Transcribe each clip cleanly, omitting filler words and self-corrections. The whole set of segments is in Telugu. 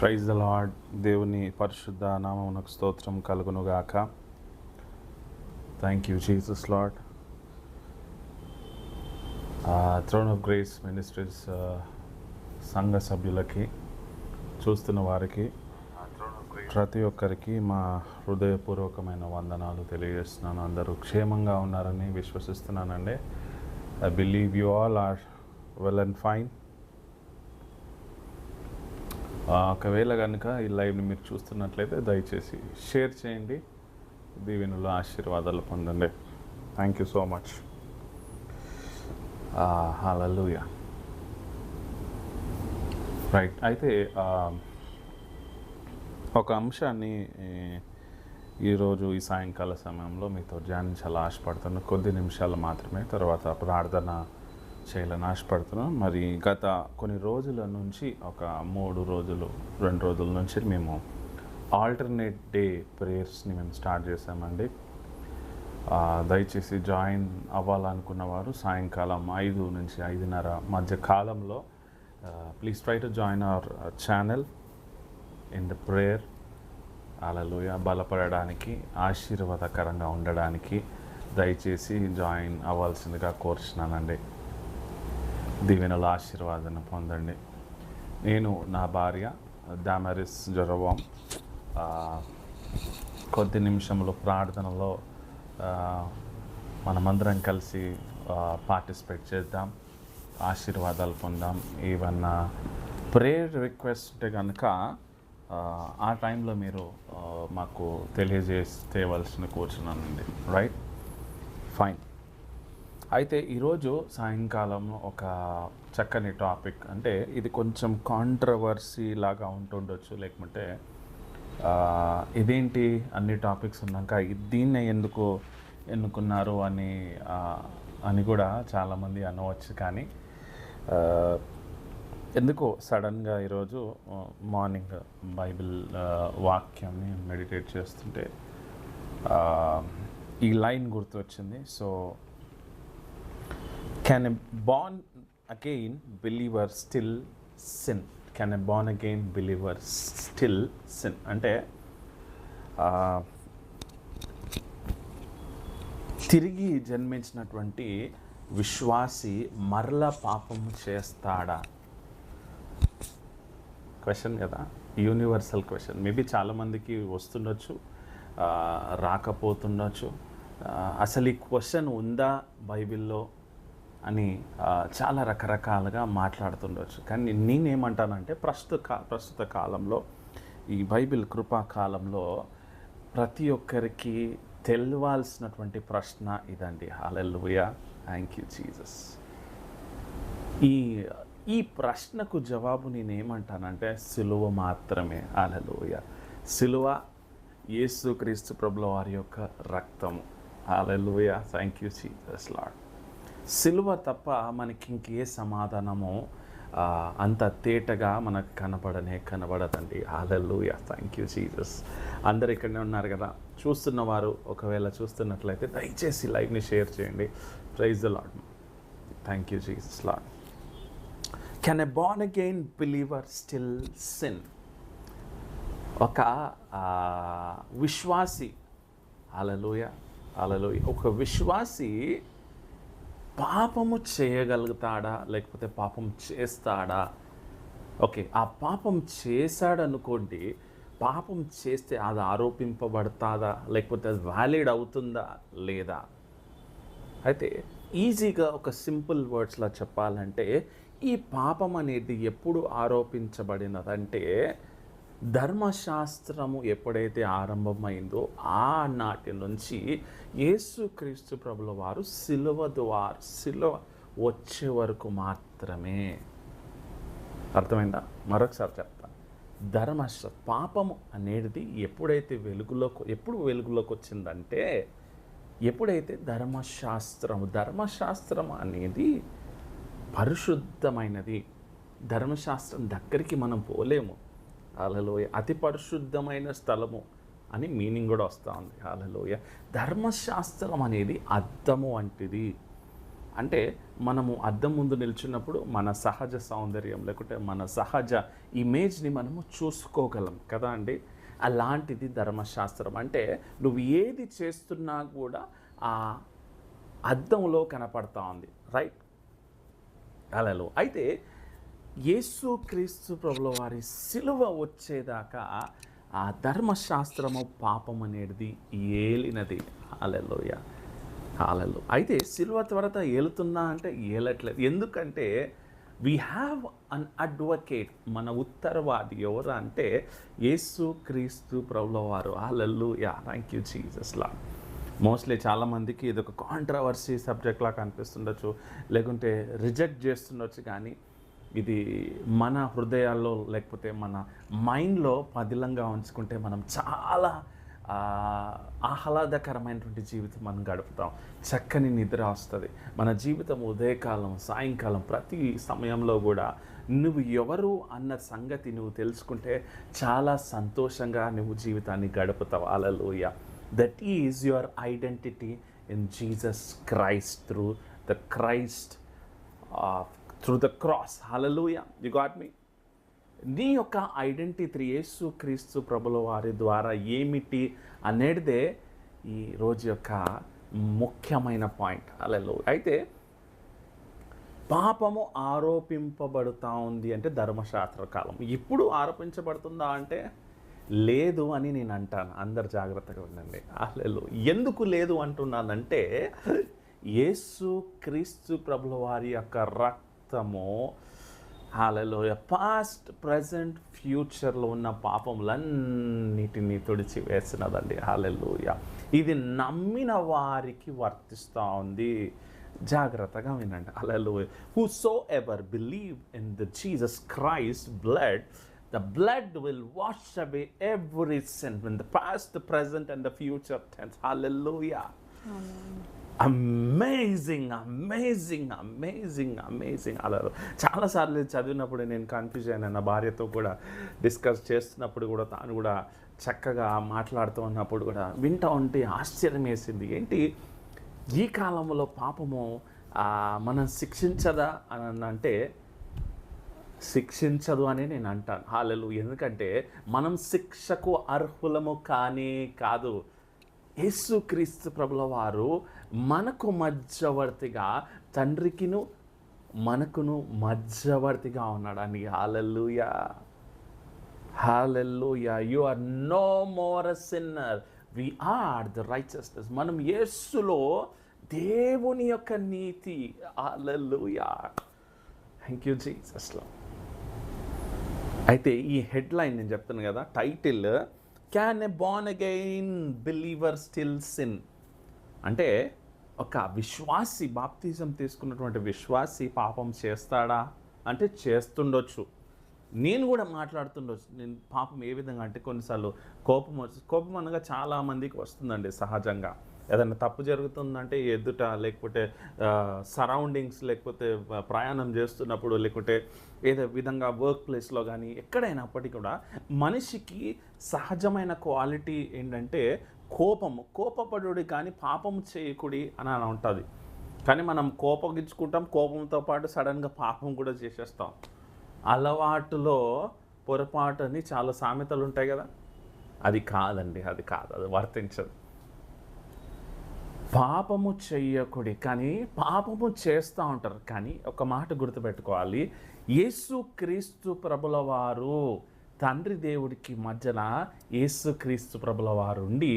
Praise the lord. దేవుని పరిశుద్ధ నామమునకు స్తోత్రం కలుగునుగాక. Thank you Jesus Lord. Throne of grace Ministries సంఘ సభ్యులకి, చూస్తున్న వారికి, ప్రతి ఒక్కరికి మా హృదయపూర్వకమైన వందనాలు తెలియజేస్తున్నాను. అందరూ క్షేమంగా ఉన్నారని విశ్వసిస్తున్నానండి. I believe you all are well and fine. ఒకవేళ కనుక ఈ లైవ్ని మీరు చూస్తున్నట్లయితే దయచేసి షేర్ చేయండి, దీవెనలు ఆశీర్వాదాలు పొందండి. Thank you so much. Hallelujah. Right, అయితే ఒక అంశాన్ని ఈరోజు ఈ సాయంకాల సమయంలో మీతో ధ్యానించాలని ఆశపడుతున్నాను. కొద్ది నిమిషాలు మాత్రమే, తర్వాత ప్రార్థన చేయాలని ఆశపడుతున్నాను. మరి గత కొన్ని రోజుల నుంచి, ఒక 2 రోజుల నుంచి మేము ఆల్టర్నేట్ డే ప్రేయర్స్ని మేము స్టార్ట్ చేసామండి. దయచేసి జాయిన్ అవ్వాలనుకున్న వారు సాయంకాలం 5 నుంచి 5:30 మధ్య కాలంలో please try to join our channel in the prayer. Hallelujah. బలపడడానికి, ఆశీర్వాదకరంగా ఉండడానికి దయచేసి జాయిన్ అవ్వాల్సిందిగా కోరుచున్నానండి. దీవెనల ఆశీర్వాదాన్ని పొందండి. నేను, నా భార్య దామరిస్ జెరోవామ్ కొద్ది నిమిషంలో ప్రార్థనలో మనమందరం కలిసి పార్టిసిపేట్ చేద్దాం, ఆశీర్వాదాలు పొందాం. ఏమన్నా ప్రేయర్ రిక్వెస్ట్ ఉంటే కనుక ఆ టైంలో మీరు మాకు తెలియజేయవలసిన కూర్చున్నానండి. Right, fine. అయితే ఈరోజు సాయంకాలం ఒక చక్కని టాపిక్, అంటే ఇది కొంచెం కాంట్రవర్సీ లాగా ఉంటుండొచ్చు, లేకుంటే ఇదేంటి అన్ని టాపిక్స్ ఉన్నాక దీన్నే ఎందుకు ఎన్నుకున్నారు అని కూడా చాలామంది అనవచ్చు. కానీ ఎందుకో సడన్గా ఈరోజు మార్నింగ్ బైబిల్ వాక్యాన్ని మెడిటేట్ చేస్తుంటే ఈ లైన్ గుర్తొచ్చింది. So can a born again believer still sin? Can a born again believer still sin? అంటే తిరిగి జన్మించినటువంటి విశ్వాసి మరలా పాపం చేస్తాడా? క్వశ్చన్ కదా, యూనివర్సల్ క్వశ్చన్. మేబీ చాలామందికి వస్తుండొచ్చు, రాకపోతుండొచ్చు. అసలు ఈ క్వశ్చన్ ఉందా బైబిల్లో అని చాలా రకరకాలుగా మాట్లాడుతుండవచ్చు. కానీ నేనేమంటానంటే ప్రస్తుత కాలంలో, ఈ బైబిల్ కృపా కాలంలో ప్రతి ఒక్కరికి తెలవాల్సినటువంటి ప్రశ్న ఇదండి. హల్లెలూయా, థ్యాంక్ యూ జీసస్. ఈ ప్రశ్నకు జవాబు నేనేమంటానంటే సిలువ మాత్రమే. హల్లెలూయా. సిలువ, యేసుక్రీస్తు ప్రభుల వారి యొక్క రక్తము. Hallelujah, thank you Jesus Lord. సిలువ తప్ప మనకి ఇంకే సమాధానము అంత తేటగా మనకు కనబడదండి. Hallelujah, thank you Jesus. అందరు ఇక్కడనే ఉన్నారు కదా, చూస్తున్నవారు ఒకవేళ చూస్తున్నట్లయితే దయచేసి లైవ్ని షేర్ చేయండి. Praise the Lord. Thank you Jesus Lord. Can a born again believer still sin? ఒక విశ్వాసి, హల్లెలూయా హల్లెలూయా, ఒక విశ్వాసి పాపము చేయగలుగుతాడా, లేకపోతే పాపం చేస్తాడా? ఓకే, ఆ పాపం చేశాడనుకోండి, పాపం చేస్తే అది ఆరోపింపబడతాదా, లేకపోతే అది వ్యాలిడ్ అవుతుందా లేదా? అయితే ఈజీగా ఒక సింపుల్ వర్డ్స్లో చెప్పాలంటే, ఈ పాపం అనేది ఎప్పుడు ఆరోపించబడినదంటే, ధర్మశాస్త్రము ఎప్పుడైతే ఆరంభమైందో ఆనాటి నుంచి యేసుక్రీస్తు ప్రభుల వారు సిలువ వచ్చే వరకు మాత్రమే. అర్థమైందా? మరొకసారి చెప్తా. పాపము అనేది ఎప్పుడు వెలుగులోకి వచ్చిందంటే, ఎప్పుడైతే ధర్మశాస్త్రం అనేది పరిశుద్ధమైనది. ధర్మశాస్త్రం దగ్గరికి మనం పోలేము. హల్లెలూయా. అతి పరిశుద్ధమైన స్థలము అని మీనింగ్ కూడా వస్తూ ఉంది. హల్లెలూయా. ధర్మశాస్త్రం అనేది అద్దము వంటిది. అంటే మనము అద్దం ముందు నిల్చున్నప్పుడు మన సహజ సౌందర్యం లేకుంటే మన సహజ ఇమేజ్ని మనము చూసుకోగలం కదా అండి. అలాంటిది ధర్మశాస్త్రం. అంటే నువ్వు ఏది చేస్తున్నా కూడా ఆ అద్దంలో కనపడతా ఉంది, రైట్? అలలో అయితే యేసు క్రీస్తు ప్రభుల వారి సిలువ వచ్చేదాకా ఆ ధర్మశాస్త్రము పాపం అనేది ఏలినది. హల్లెలూయ, హల్లెలూయా. అయితే సిలువ త్వరత ఏలుతున్నా అంటే ఏలట్లేదు. ఎందుకంటే వీ హ్యావ్ అన్ అడ్వకేట్. మన ఉత్తరవాది ఎవరు అంటే యేసు క్రీస్తు ప్రభుల వారు. హల్లెలూయా, థ్యాంక్ యూ జీసస్ లా. మోస్ట్లీ చాలామందికి ఇది ఒక కాంట్రవర్సీ సబ్జెక్ట్ లాగా అనిపిస్తుండొచ్చు, లేకుంటే రిజెక్ట్ చేస్తుండొచ్చు. కానీ ఇది మన హృదయాల్లో లేకపోతే మన మైండ్లో పదిలంగా ఉంచుకుంటే మనం చాలా ఆహ్లాదకరమైనటువంటి జీవితం మనం గడుపుతాం. చక్కని నిద్ర వస్తుంది. మన జీవితం ఉదయకాలం, సాయంకాలం, ప్రతి సమయంలో కూడా నువ్వు ఎవరు అన్న సంగతి నువ్వు తెలుసుకుంటే చాలా సంతోషంగా నువ్వు జీవితాన్ని గడుపుతావు. Hallelujah. That is your identity in Jesus Christ, through the cross. Hallelujah, you got me. నీ యొక్క ఐడెంటిటీ యేసు క్రీస్తు ప్రభుల వారి ద్వారా ఏమిటి అనేదే ఈ రోజు యొక్క ముఖ్యమైన పాయింట్. హల్లెలూయా. అయితే పాపము ఆరోపింపబడుతూ ఉంది అంటే ధర్మశాస్త్ర కాలం. ఇప్పుడు ఆరోపించబడుతుందా అంటే లేదు అని నేను అంటాను. అందరు జాగ్రత్తగా ఉండండి. హల్లెలూయా. ఎందుకు లేదు అంటున్నానంటే యేసు క్రీస్తు ప్రభుల వారి యొక్క రక్తము, హల్లెలూయా, పాస్ట్, ప్రజెంట్, ఫ్యూచర్లో ఉన్న పాపములన్నిటినీ తుడిచి వేసినదండి. హల్లెలూయా. ఇది నమ్మిన వారికి వర్తిస్తూ ఉంది. జాగ్రత్తగా వినండి. Hallelujah. Whosoever believe in the Jesus Christ blood, the blood will wash away every sin in the past, the present and the future tense. Hallelujah. Amen. Amazing, amazing, amazing, amazing. అలా చాలాసార్లు చదివినప్పుడు నేను కన్ఫ్యూజ్ అయినా. నా భార్యతో కూడా డిస్కస్ చేస్తున్నప్పుడు కూడా తాను కూడా చక్కగా మాట్లాడుతూ ఉన్నప్పుడు కూడా వింటూ ఉంటే ఆశ్చర్యం వేసింది. ఏంటి ఈ కాలంలో పాపము మనం శిక్షించదా అని అంటే శిక్షించదు అని నేను అంటాను. హల్లెలూయా. ఎందుకంటే మనం శిక్షకు అర్హులము కానే కాదు. యేసుక్రీస్తు ప్రభుల వారు మనకు మధ్యవర్తిగా, తండ్రికిను మనకును మధ్యవర్తిగా ఉన్నాడని. Hallelujah, hallelujah. You are no more a sinner, we are the righteousness. మనం యేసులో దేవుని యొక్క నీతి. Hallelujah, thank you Jesus. అయితే ఈ హెడ్లైన్ నేను చెప్తాను కదా, title, can a born again believer still sin? అంటే ఒక విశ్వాసి, బాప్తిజం తీసుకున్నటువంటి విశ్వాసి పాపం చేస్తాడా అంటే చేస్తుండొచ్చు. నేను కూడా మాట్లాడుతుండొచ్చు. నేను పాపం ఏ విధంగా అంటే కొన్నిసార్లు కోపం అనగా చాలామందికి వస్తుందండి సహజంగా. ఏదైనా తప్పు జరుగుతుందంటే ఎదుట, లేకపోతే సరౌండింగ్స్, లేకపోతే ప్రయాణం చేస్తున్నప్పుడు, లేకపోతే ఏదో విధంగా వర్క్ ప్లేస్లో కానీ ఎక్కడైనప్పటికీ కూడా మనిషికి సహజమైన క్వాలిటీ ఏంటంటే కోపపడుడి కానీ పాపం చేయకుడి అని ఉంటుంది. కానీ మనం కోపగించుకుంటాం, కోపంతో పాటు సడన్గా పాపం కూడా చేసేస్తాం. అలవాటులో పొరపాటు అని చాలా సామెతలు ఉంటాయి కదా. అది కాదండి, అది కాదు, అది వర్తించదు. పాపము చెయ్యకుడి కానీ పాపము చేస్తూ ఉంటారు. కానీ ఒక మాట గుర్తుపెట్టుకోవాలి, యేసుక్రీస్తు ప్రభుల వారు తండ్రి దేవుడికి మధ్యన యేసుక్రీస్తు ప్రభుల వారు ఉండి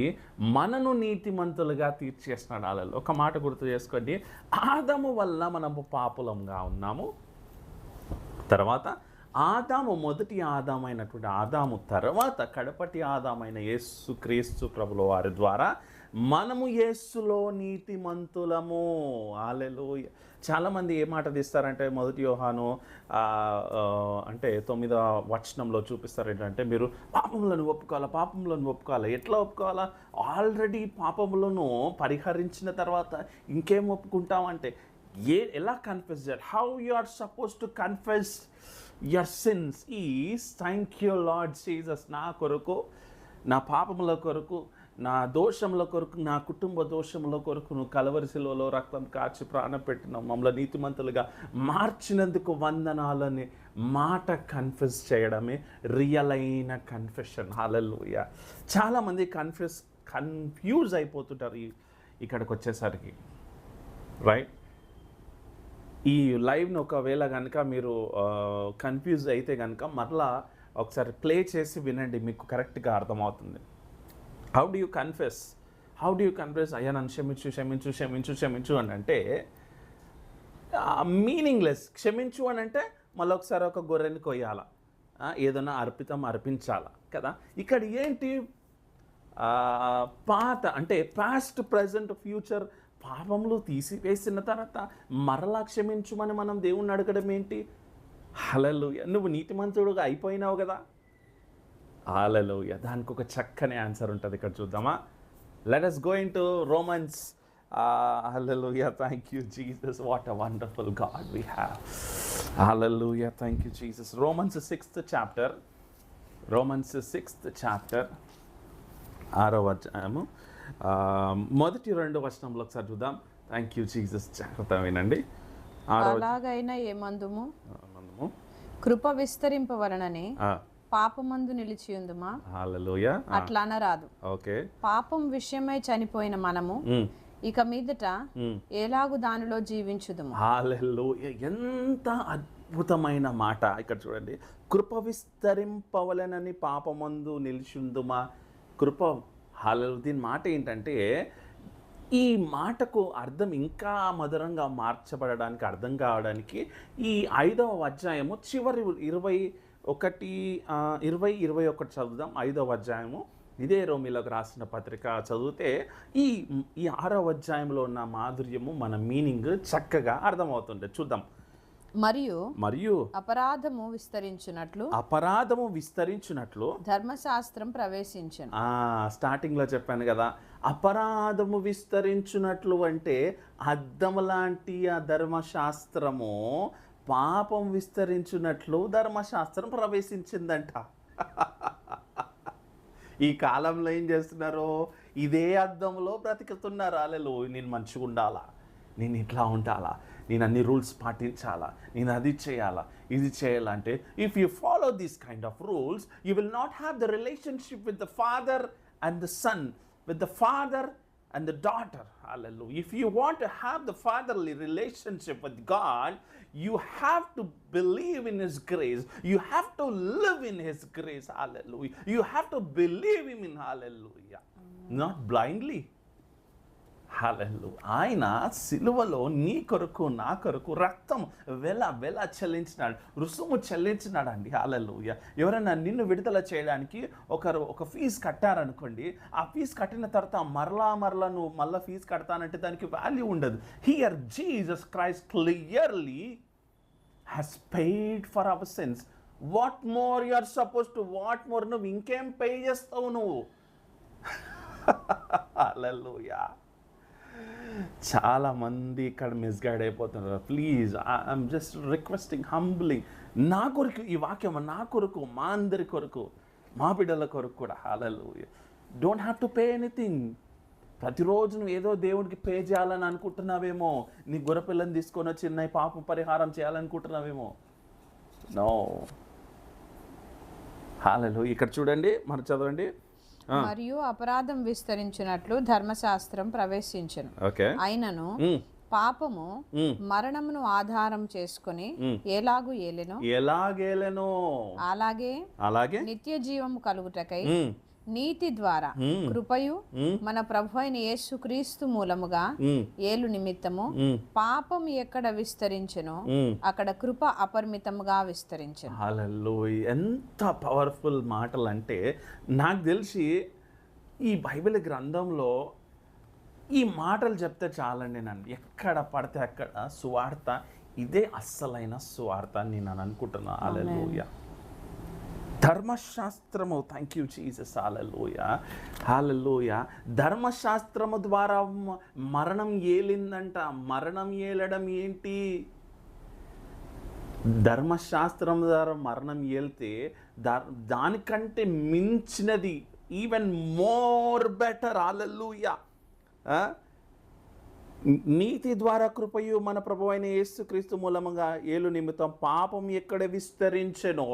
మనను నీతిమంతులుగా తీర్చేస్తున్నాడు. అలా ఒక మాట గుర్తు చేసుకోండి, ఆదాము వల్ల మనము పాపులంగా ఉన్నాము. తర్వాత ఆదాము, మొదటి ఆదాము అయినటువంటి ఆదాము తర్వాత కడపటి ఆదామైన యేసుక్రీస్తు ప్రభుల వారి ద్వారా మనము యేసులో నీతిమంతులము. హల్లెలూయా. చాలామంది ఏ మాట తీస్తారంటే మొదటి యోహాను అంటే 9వ వచనంలో చూపిస్తారు ఏంటంటే, మీరు పాపములను ఒప్పుకోవాలా. ఎట్లా ఒప్పుకోవాలా? ఆల్రెడీ పాపములను పరిహరించిన తర్వాత ఇంకేం ఒప్పుకుంటామంటే ఎలా కన్ఫెస్ చేయాలి? How you are suppose to confess your sins is, thank you Lord Jesus, నా కొరకు, నా పాపముల కొరకు నా దోషముల కొరకు, నా కుటుంబ దోషముల కొరకు నువ్వు కలవరి శిలువలో రక్తం కాచి ప్రాణం పెట్టినావు, మమ్మల్ని నీతిమంతులుగా మార్చినందుకు వందనాలని మాట కన్ఫెస్ చేయడమే రియల్ అయిన కన్ఫెషన్. హల్లెలూయా. చాలామంది కన్ఫ్యూజ్ అయిపోతుంటారు ఇక్కడికి వచ్చేసరికి, రైట్? ఈ లైవ్ని ఒకవేళ కనుక మీరు కన్ఫ్యూజ్ అయితే కనుక మరలా ఒకసారి ప్లే చేసి వినండి, మీకు కరెక్ట్గా అర్థమవుతుంది. How do you confess? అయ్యా నన్ను క్షమించు అని అంటే మీనింగ్లెస్. క్షమించు అని అంటే మళ్ళీ ఒకసారి ఒక గొర్రెని కొయ్యాల, ఏదైనా అర్పించాల కదా. ఇక్కడ ఏంటి, పాత అంటే పాస్ట్, ప్రజెంట్, ఫ్యూచర్ పాపంలో తీసివేసిన తర్వాత మరలా క్షమించుమని మనం దేవుణ్ణి అడగడం ఏంటి? హల్లెలూయా. నువ్వు నీతిమంతుడుగా అయిపోయినావు కదా. హల్లెలూయా. దానికి ఒక చక్కని ఆన్సర్ ఉంటుంది, ఇక్కడ చూద్దామా. Let us go into Romans. Hallelujah. Thank you, Jesus. What a wonderful God we have. Hallelujah. Thank you, Jesus. Romans 6th chapter. 6వ అధ్యాయము మొదటి 2 వచనంలో ఒకసారి చూద్దాం. Thank you Jesus. జాగ్రత్త వినండి. అలాగైనా ఏమందుము, కృప విస్తరింపవలనని పాపమందు నిలిచియుందుమా? హల్లెలూయా. అట్లాన రాదు. ఓకే. పాపం విషయమై చనిపోయిన మనము ఇక మీదట ఎలాగు దానిలో జీవించుదుము. హల్లెలూయా. ఎంత అద్భుతమైన మాట ఇక్కడ చూడండి. కృప విస్తరింపవలనని పాపమందు నిలిచియుందుమా. కృప. హల్లెలూయా. దీని మాట ఏంటంటే, ఈ మాటకు అర్థం ఇంకా మధురంగా మార్చబడడానికి, అర్థం కావడానికి ఈ 5వ అధ్యాయము చివరి 21 చదువుదాం. 5వ అధ్యాయము ఇదే రోమిలకు రాసిన పత్రిక చదివితే ఈ 6వ అధ్యాయంలో ఉన్న మాధుర్యము, మన మీనింగ్ చక్కగా అర్థమవుతుంది. చూద్దాం. మరియు అపరాధము విస్తరించినట్లు ధర్మశాస్త్రం ప్రవేశించను. స్టార్టింగ్లో చెప్పాను కదా, అపరాధము విస్తరించినట్లు అంటే అద్దం లాంటి ఆ ధర్మశాస్త్రము పాపం విస్తరించినట్లు ధర్మశాస్త్రం ప్రవేశించిందంట. ఈ కాలంలో ఏం చేస్తున్నారు? ఇదే అద్దంలో బ్రతుకుతున్నారు. హల్లెలూయా. నేను మంచిగా ఉండాలా, నేను ఇట్లా ఉండాలా, నేను అన్ని రూల్స్ పాటించాలా, నేను అది చేయాలా, ఇది చేయాలంటే if you follow these kind of rules you will not have the relationship with the father and the son, with the father and the daughter. Hallelujah. If you want to have the fatherly relationship with God, you have to believe in His grace. You have to live in His grace. Hallelujah. You have to believe Him in. Hallelujah. Not blindly. హల్లెలూయా. ఆయన సిలువలో నీ కొరకు, నా కొరకు రక్తం వెల చెల్లించినాడు, రుసుము చెల్లించినాడు అండి. హల్లెలూయా. ఎవరైనా నిన్ను విడుదల చేయడానికి ఒక ఫీజు కట్టారనుకోండి, ఆ ఫీజు కట్టిన తర్వాత మరలా నువ్వు మళ్ళీ ఫీజు కడతానంటే దానికి వాల్యూ ఉండదు. Here Jesus Christ clearly has paid for our sins. What more you are suppose to, what more, నువ్వు ఇంకేం పే చేస్తావు నువ్వు? హల్లెలూయా. చాలా మంది ఇక్కడ మిస్గైడ్ అయిపోతున్నారు. Please, I'm just requesting, humbling, నా కొరకు ఈ వాక్యం, నా కొరకు, మా అందరి కొరకు, మా బిడ్డల కొరకు కూడా. Hallelujah. Don't have to pay anything. ప్రతిరోజు నువ్వు ఏదో దేవుడికి పే చేయాలని అనుకుంటున్నావేమో, నీ గొర్రెపిల్లని తీసుకొని వచ్చి నా పాప పరిహారం చేయాలనుకుంటున్నావేమో. నో. హల్లెలూయా. ఇక్కడ చూడండి, మనం చదవండి. మరియు అపరాధం విస్తరించినట్లు ధర్మశాస్త్రం ప్రవేశించను. అయినను పాపము మరణమును ఆధారం చేసుకుని ఎలాగేలెనో అలాగే నిత్య జీవము కలుగుటకై నీతి ద్వారా కృపయు మన ప్రభు అయిన యేసుక్రీస్తు మూలముగా ఏలు నిమిత్తము పాపం ఎక్కడ విస్తరించెనో అక్కడ కృప అపరిమితముగా విస్తరించెను. హల్లెలూయా. ఎంత పవర్ఫుల్ మాటలు అంటే, నాకు తెలిసి ఈ బైబిల్ గ్రంథంలో ఈ మాటలు చెప్తే చాలండి. నన్ను ఎక్కడ పడితే అక్కడ సువార్త, ఇదే అస్సలైన సువార్త అని నేను అనుకుంటున్నా. హల్లెలూయా. ధర్మశాస్త్రము, థ్యాంక్ యూ జీసస్. హల్లెలూయా. హల్లెలూయా. ధర్మశాస్త్రము ద్వారా మరణం ఏలిందంట. మరణం ఏలడం ఏంటి? ధర్మశాస్త్రం ద్వారా మరణం ఏలితే దానికంటే మించినది ఈవెన్ మోర్ బెటర్. హల్లెలూయా. నీతి ద్వారా కృపయు మన ప్రభువైన యేసుక్రీస్తు మూలముగా ఏలు నిమిత్తం పాపం ఎక్కడ విస్తరించెనో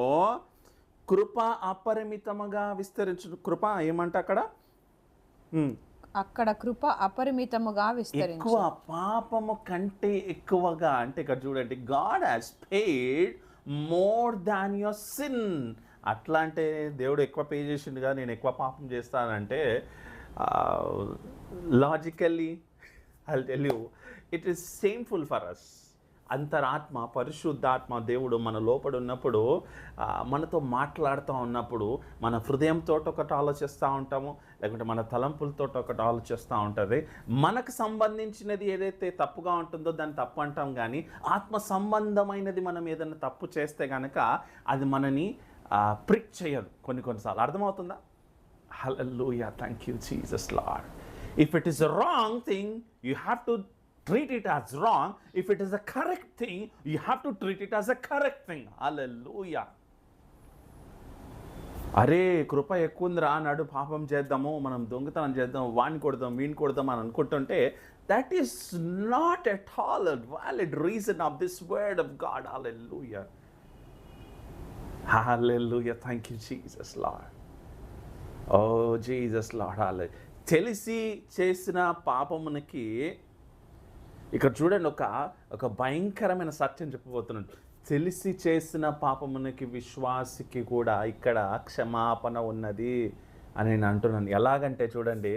కృప అపరిమితముగా విస్తరించును. కృప ఏమంట అక్కడ? అక్కడ కృప అపరిమితముగా విస్తరించు. ఎక్కువ, పాపము కంటే ఎక్కువగా. అంటే ఇక్కడ చూడండి, God has paid more than your sin. అట్లా అంటే దేవుడు ఎక్కువ పే చేసిండుగా నేను ఎక్కువ పాపం చేస్తానంటే logically I'll tell you, it is shameful for us. అంతరాత్మ, పరిశుద్ధాత్మ దేవుడు మన లోపల ఉన్నప్పుడు, మనతో మాట్లాడుతూ ఉన్నప్పుడు మన హృదయంతో ఒకటి ఆలోచిస్తూ ఉంటాము, లేకుంటే మన తలంపులతో ఒకటి ఆలోచిస్తూ ఉంటుంది. మనకు సంబంధించినది ఏదైతే తప్పుగా ఉంటుందో దాన్ని తప్పు అంటాం, కానీ ఆత్మ సంబంధమైనది మనం ఏదైనా తప్పు చేస్తే కనుక అది మనని ప్రిక్ చేయదు కొన్నిసార్లు. అర్థమవుతుందా? Hallelujah. Thank you Jesus Lord. If it is a wrong thing, you have to treat it as wrong. If it is a correct thing, you have to treat it as a correct thing. Hallelujah. అరే కృప ఎక్కువ ఉందిరా, నాడు పాపం చేద్దాము, మనం దొంగతనం చేద్దాం, వాడిని కొడదాం, వీడిని కొడదాం అని అనుకుంటుంటే that is not at all a valid reason of this word of God. Hallelujah. Hallelujah. Thank you Jesus Lord. Oh Jesus Lord. Hallelujah. తెలిసి చేసిన పాపమునికి ఇక్కడ చూడండి, ఒక భయంకరమైన సత్యం చెప్పబోతున్నాడు. తెలిసి చేసిన పాపమునికి విశ్వాసికి కూడా ఇక్కడ క్షమాపణ ఉన్నది అని నేను అంటున్నాను. ఎలాగంటే చూడండి,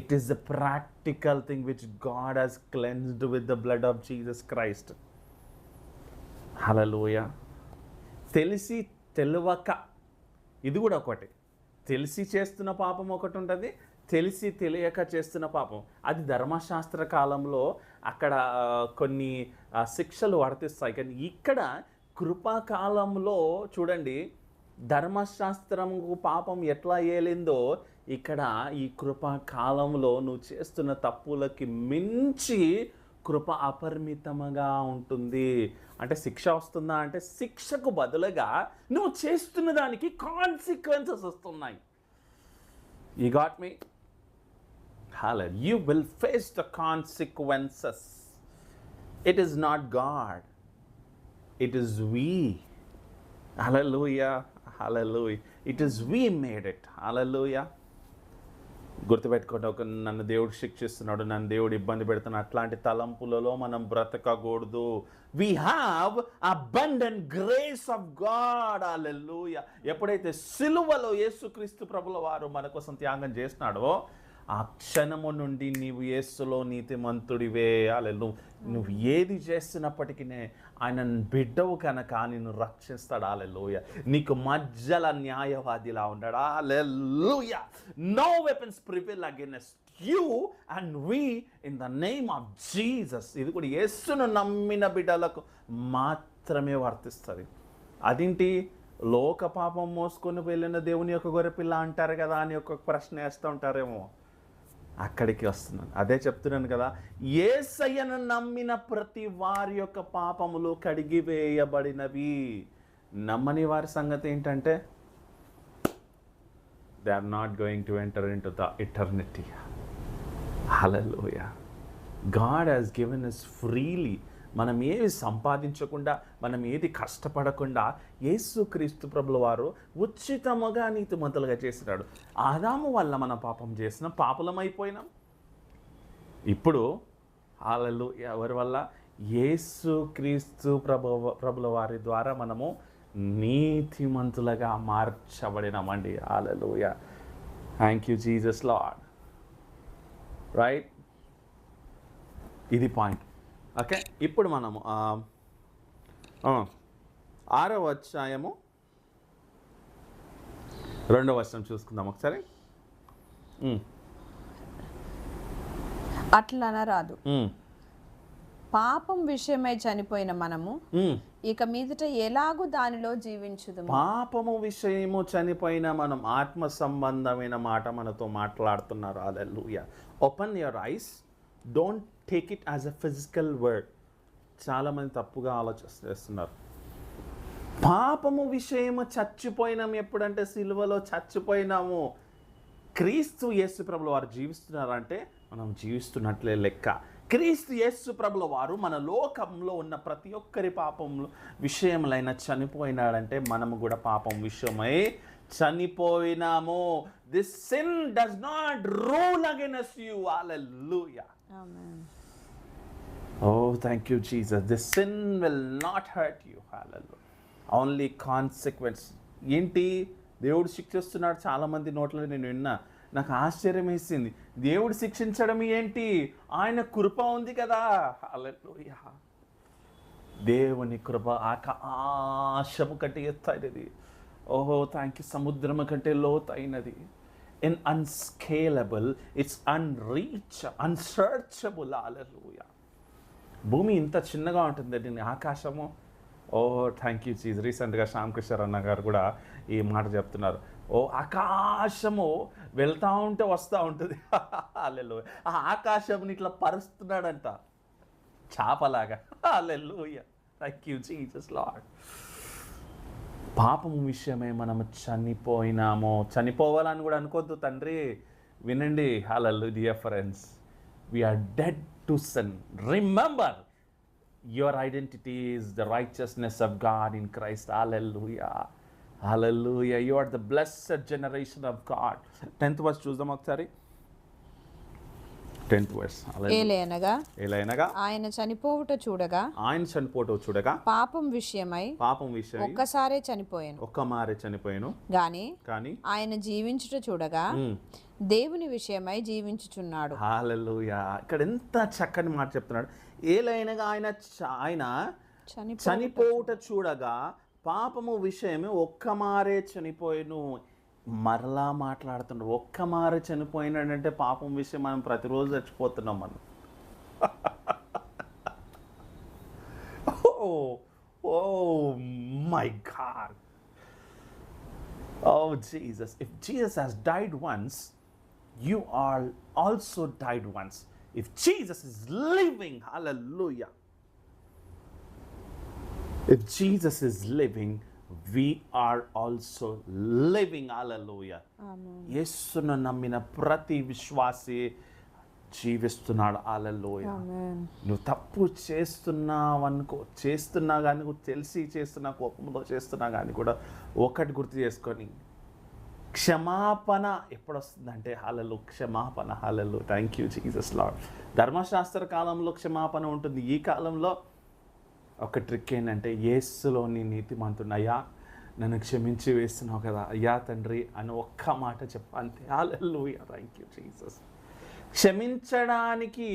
it is the practical thing which God has cleansed with the blood of Jesus Christ. Hallelujah. తెలిసి తెలియక, ఇది కూడా ఒకటి. తెలిసి చేస్తున్న పాపం ఒకటి ఉంటుంది, తెలిసి తెలియక చేస్తున్న పాపం. అది ధర్మశాస్త్ర కాలంలో అక్కడ కొన్ని శిక్షలు వర్తిస్తాయి. కానీ ఇక్కడ కృపాకాలంలో చూడండి, ధర్మశాస్త్రము పాపం ఎట్లా ఏలిందో ఇక్కడ ఈ కృపాకాలంలో నువ్వు చేస్తున్న తప్పులకి మించి కృప అపరిమితముగా ఉంటుంది. అంటే శిక్ష వస్తుందా అంటే శిక్షకు బదులుగా నువ్వు చేస్తున్న దానికి కాన్సిక్వెన్సెస్ వస్తున్నాయి. You got me? Hallelujah. You will face the consequences. It is not God. It is we. Hallelujah. Hallelujah. It is we made it. Hallelujah. గుర్తుపెట్టుకోండి, నన్ను దేవుడు శిక్షిస్తున్నాడు, నన్ను దేవుడు ఇబ్బంది పెడుతున్నాడు, అట్లాంటి తలంపులలో మనం బ్రతకకూడదు. We have abundant grace of God. Hallelujah. ఎప్పుడైతే సిలువలో యేసుక్రీస్తు ప్రభుల వారు మన కోసం త్యాగం చేసినాడో ఆ క్షణము నుండి నీవు యేసులో నీతిమంతుడివే. హల్లెలూయా. నువ్వు ఏది చేస్తున్నప్పటికీ ఆయన బిడ్డవు కనుక నిన్ను రక్షిస్తాడు. హల్లెలూయా. నీకు మధ్యల న్యాయవాదిలా ఉన్నాడు. Hallelujah. No weapons prevail against you and we in the name of Jesus. ఇది కూడా యేసును నమ్మిన బిడ్డలకు మాత్రమే వర్తిస్తుంది. అదేంటి, లోక పాపం మోసుకొని వెళ్ళిన దేవుని యొక్క గొర్రెపిల్ల అంటారు కదా అని ఒక ప్రశ్న వేస్తూ ఉంటారేమో. అక్కడికి వస్తున్నాను, అదే చెప్తున్నాను కదా. యేసయ్యను నమ్మిన ప్రతి వారి యొక్క పాపములు కడిగివేయబడినవి. నమ్మని వారి సంగతి ఏంటంటే they are not going to enter into the eternity. Hallelujah. God has given us freely. మనం ఏది సంపాదించకుండా, మనం ఏది కష్టపడకుండా యేసుక్రీస్తు ప్రభుల వారు ఉచితముగా నీతిమంతులుగా చేసినాడు. ఆదాము వల్ల మన పాపం చేసిన పాపులమైపోయినాం. ఇప్పుడు హల్లెలూయా ఎవరి వల్ల? యేసుక్రీస్తు ప్రభుల వారి ద్వారా మనము నీతిమంతులుగా మార్చబడినామండి. Hallelujah. Thank you Jesus Lord. Right, ఇది పాయింట్. ఓకే, ఇప్పుడు మనము 6వ అధ్యాయము 2వ వచనం చూసుకుందాం ఒకసారి. అట్లనరాదు, పాపం విషయమై చనిపోయిన మనము ఇక మీదట ఎలాగూ దానిలో జీవించుదు. పాపము విషయము చనిపోయిన మనం, ఆత్మ సంబంధమైన మాట మనతో మాట్లాడుతున్నారు. Hallelujah. Open your eyes. Don't take it as a physical word. చాలామంది తప్పుగా ఆలోచిస్తున్నారు. పాపము విషయము చచ్చిపోయినాము ఎప్పుడంటే సిలువలో చచ్చిపోయినాము. క్రీస్తు యేసు ప్రభుల వారు జీవిస్తున్నారంటే మనం జీవిస్తున్నట్లే లెక్క. క్రీస్తు యేసు ప్రభుల వారు మన లోకంలో ఉన్న ప్రతి ఒక్కరి పాపం విషయములైన చనిపోయినాడంటే మనము కూడా పాపం విషయమై చనిపోయినాము. This sin does not rule against you. Hallelujah. Amen. Oh, thank you, Jesus. This sin will not hurt you. Hallelujah. Only consequence. ఏంటి దేవుడు శిక్షిస్తున్నాడు? చాలామంది నోట్లో నేను విన్నా, నాకు ఆశ్చర్యం వేసింది. దేవుడు శిక్షించడం ఏంటి? ఆయన కృప ఉంది కదా. హల్లెలూయా. దేవుని కృప ఆకాశము కంటే ఎత్తైనది. ఓహో, థ్యాంక్ యూ. సముద్రము కంటే లోతైనది. In unscalable, it's unsearchable. Hallelujah. భూమి ఇంత చిన్నగా ఉంటుందండి, ఆకాశము. Oh thank you Jesus. రీసెంట్గా శ్యామకృష్ణ గారు కూడా ఈ మాట చెప్తున్నారు. ఓ ఆకాశము వెళ్తూ ఉంటే వస్తూ ఉంటుంది. హల్లెలూయా. ఆ ఆకాశముని ఇట్లా పరుస్తున్నాడంట చాపలాగా. Hallelujah. Thank you Jesus Lord. పాపము విషయమే మనము చనిపోయినాము. చనిపోవాలని కూడా అనుకోవద్దు తండ్రి. వినండి. Hallelujah dear friends. We are dead to sin. Remember, your identity is the righteousness of God in Christ. Hallelujah. Hallelujah. You are the blessed generation of God. 10th verse చూద్దాం ఒకసారి. 10th verse. ఏలయనగా ఆయన చనిపోవుట చూడగా పాపం విషయమై ఒక్కసారే చనిపోయాను. గాని ఆయన జీవించుట చూడగా దేవుని విషయమై జీవించుచున్నాడు. హల్లెలూయా. ఇక్కడ ఎంత చక్కని మాట చెప్తున్నాడు. ఏలైనగా ఆయన చనిపోవుట చూడగా పాపము విషయమే ఒక్కమారే చనిపోయాను. మరలా మాట్లాడుతున్నాడు. ఒక్కమారే చనిపోయినాడంటే పాపం విషయం మనం ప్రతిరోజు చచ్చిపోతున్నాం మనం. Oh my God. Oh Jesus. If Jesus has died once, you are also died once. If Jesus is living, hallelujah. If Jesus is living, we are also living. Hallelujah. Amen. యేసును నమ్మిన ప్రతి విశ్వాసి జీవిస్తున్నాడు. హల్లెలూయా. నువ్వు తప్పు చేస్తున్నా కానీ తెలిసి చేస్తున్నా, కోపంలో చేస్తున్నా కానీ కూడా ఒకటి గుర్తు చేసుకొని, క్షమాపణ ఎప్పుడు వస్తుందంటే హల్లెలూయా, క్షమాపణ. Hallelujah. Thank you Jesus Lord. ధర్మశాస్త్ర కాలంలో క్షమాపణ ఉంటుంది. ఈ కాలంలో ఒక ట్రిక్ ఏంటంటే, యేసులోని నీతిమంతుడు, అయ్యా నన్ను క్షమించి వేస్తున్నావు కదా అయ్యా తండ్రి అని ఒక్క మాట చెప్పంతే. హల్లెలూయా. Thank you Jesus. క్షమించడానికి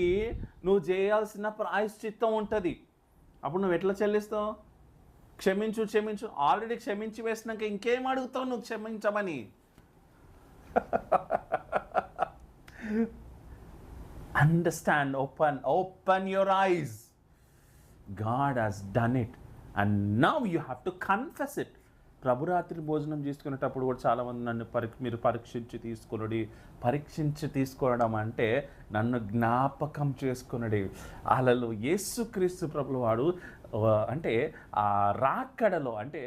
నువ్వు చేయాల్సిన ప్రాయశ్చిత్తం ఉంటుంది. అప్పుడు నువ్వు ఎట్లా చెల్లిస్తావు? క్షమించు. ఆల్రెడీ క్షమించి వేసినాక ఇంకేం అడుగుతావు నువ్వు క్షమించమని? Understand, open your eyes. God has done it and now you have to confess it. ప్రభురాత్రి భోజనం చేసుకునేటప్పుడు కూడా చాలామంది నన్ను మీరు పరీక్షించి తీసుకోవడం అంటే నన్ను జ్ఞాపకం చేసుకునడి. అలలో యేసుక్రీస్తు ప్రభుల వాడు అంటే ఆ రాకడలో అంటే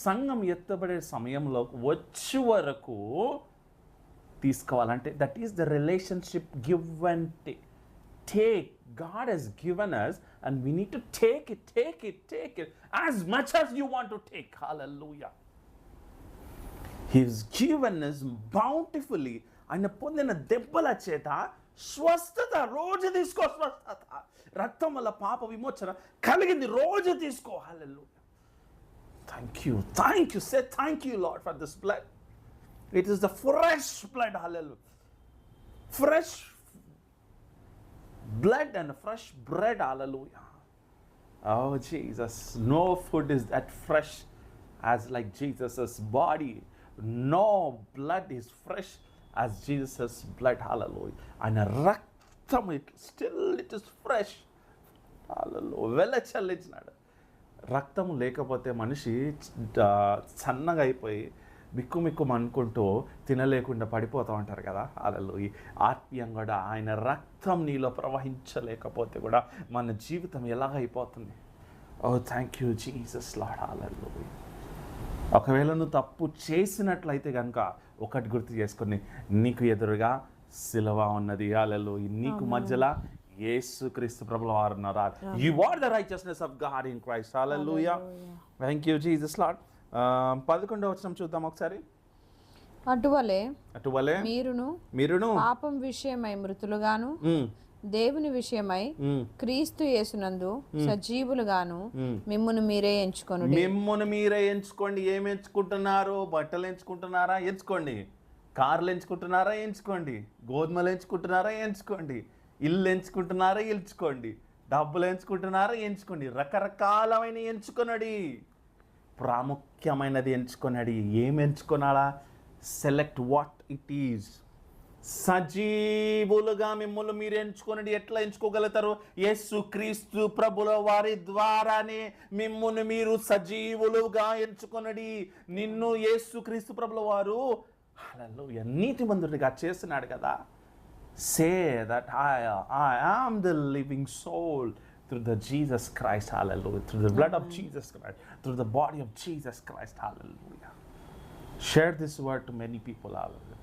సంఘం ఎత్తబడే సమయంలో వచ్చే వరకు తీసుకోవాలంటే that is the relationship give and take. God has given us and we need to take it as much as you want to take. Hallelujah. He's given us bountifully. ఆయన పొందిన దెబ్బల చేత స్వస్థత రోజు తీసుకో. స్వస్థత రక్తం వల్ల పాప విమోచన కలిగింది. రోజు తీసుకో. హల్లెలూయా. Thank you. Say thank you Lord for this blood. It is the fresh blood. Hallelujah. Fresh blood and fresh bread. Hallelujah. Oh Jesus, no food is that fresh as like Jesus's body. No blood is fresh as Jesus's blood. Hallelujah. And raktam it is fresh. Hallelujah. Vela challinchinaadu. రక్తము లేకపోతే మనిషి సన్నగా అయిపోయి బిక్కుమిక్కు అనుకుంటూ తినలేకుండా పడిపోతూ ఉంటారు కదా. హల్లెలూయా. ఆత్మీయంగా కూడా ఆయన రక్తం నీలో ప్రవహించలేకపోతే కూడా మన జీవితం ఎలాగైపోతుంది? ఓ థ్యాంక్ యూ జీసస్ లార్డ్. హల్లెలూయా. ఒకవేళ నువ్వు తప్పు చేసినట్లయితే కనుక ఒకటి గుర్తు చేసుకొని, నీకు ఎదురుగా సిలువ ఉన్నది. హల్లెలూయా. నీకు మధ్యలో యేసుక్రీస్తు ప్రభుల వారు ఉన్నారు. You are the righteousness of God in Christ. Hallelujah. Thank you Jesus Lord. 11వ వచనం చూద్దాం ఒకసారి. అటువలే మీరును పాపం విషయమై మృతులుగాను దేవుని విషయమై క్రీస్తు యేసునందు సజీవులుగాను మిమ్మును మీరే ఎంచుకోండి. ఏం ఎంచుకుంటున్నారు? బట్టలు ఎంచుకుంటున్నారా? ఎంచుకోండి. కార్లు ఎంచుకుంటున్నారా? ఎంచుకోండి. గోధుమలు ఎంచుకుంటున్నారా? ఎంచుకోండి. ఇల్లు ఎంచుకుంటున్నారా? ఎంచుకోండి. డబ్బులు ఎంచుకుంటున్నారా? ఎంచుకోండి. రకరకాలమైన ఎంచుకొనడి. ప్రాముఖ్యమైనది ఎంచుకొనడి. ఏం ఎంచుకొనాలా? Select what it is. సజీవులుగా మిమ్మల్ని మీరు ఎంచుకొనడి. ఎట్లా ఎంచుకోగలుగుతారు? యేసుక్రీస్తు ప్రభుల వారి ద్వారానే మిమ్మల్ని మీరు సజీవులుగా ఎంచుకొనడి. నిన్ను యేసుక్రీస్తు ప్రభుల వారు హల్లెలూయా నీతిమంతుడిగా చేస్తున్నాడు కదా. Say that I am the living soul through the Jesus Christ, hallelujah, through the blood of Jesus Christ, through the body of Jesus Christ, hallelujah. Share this word to many people, hallelujah.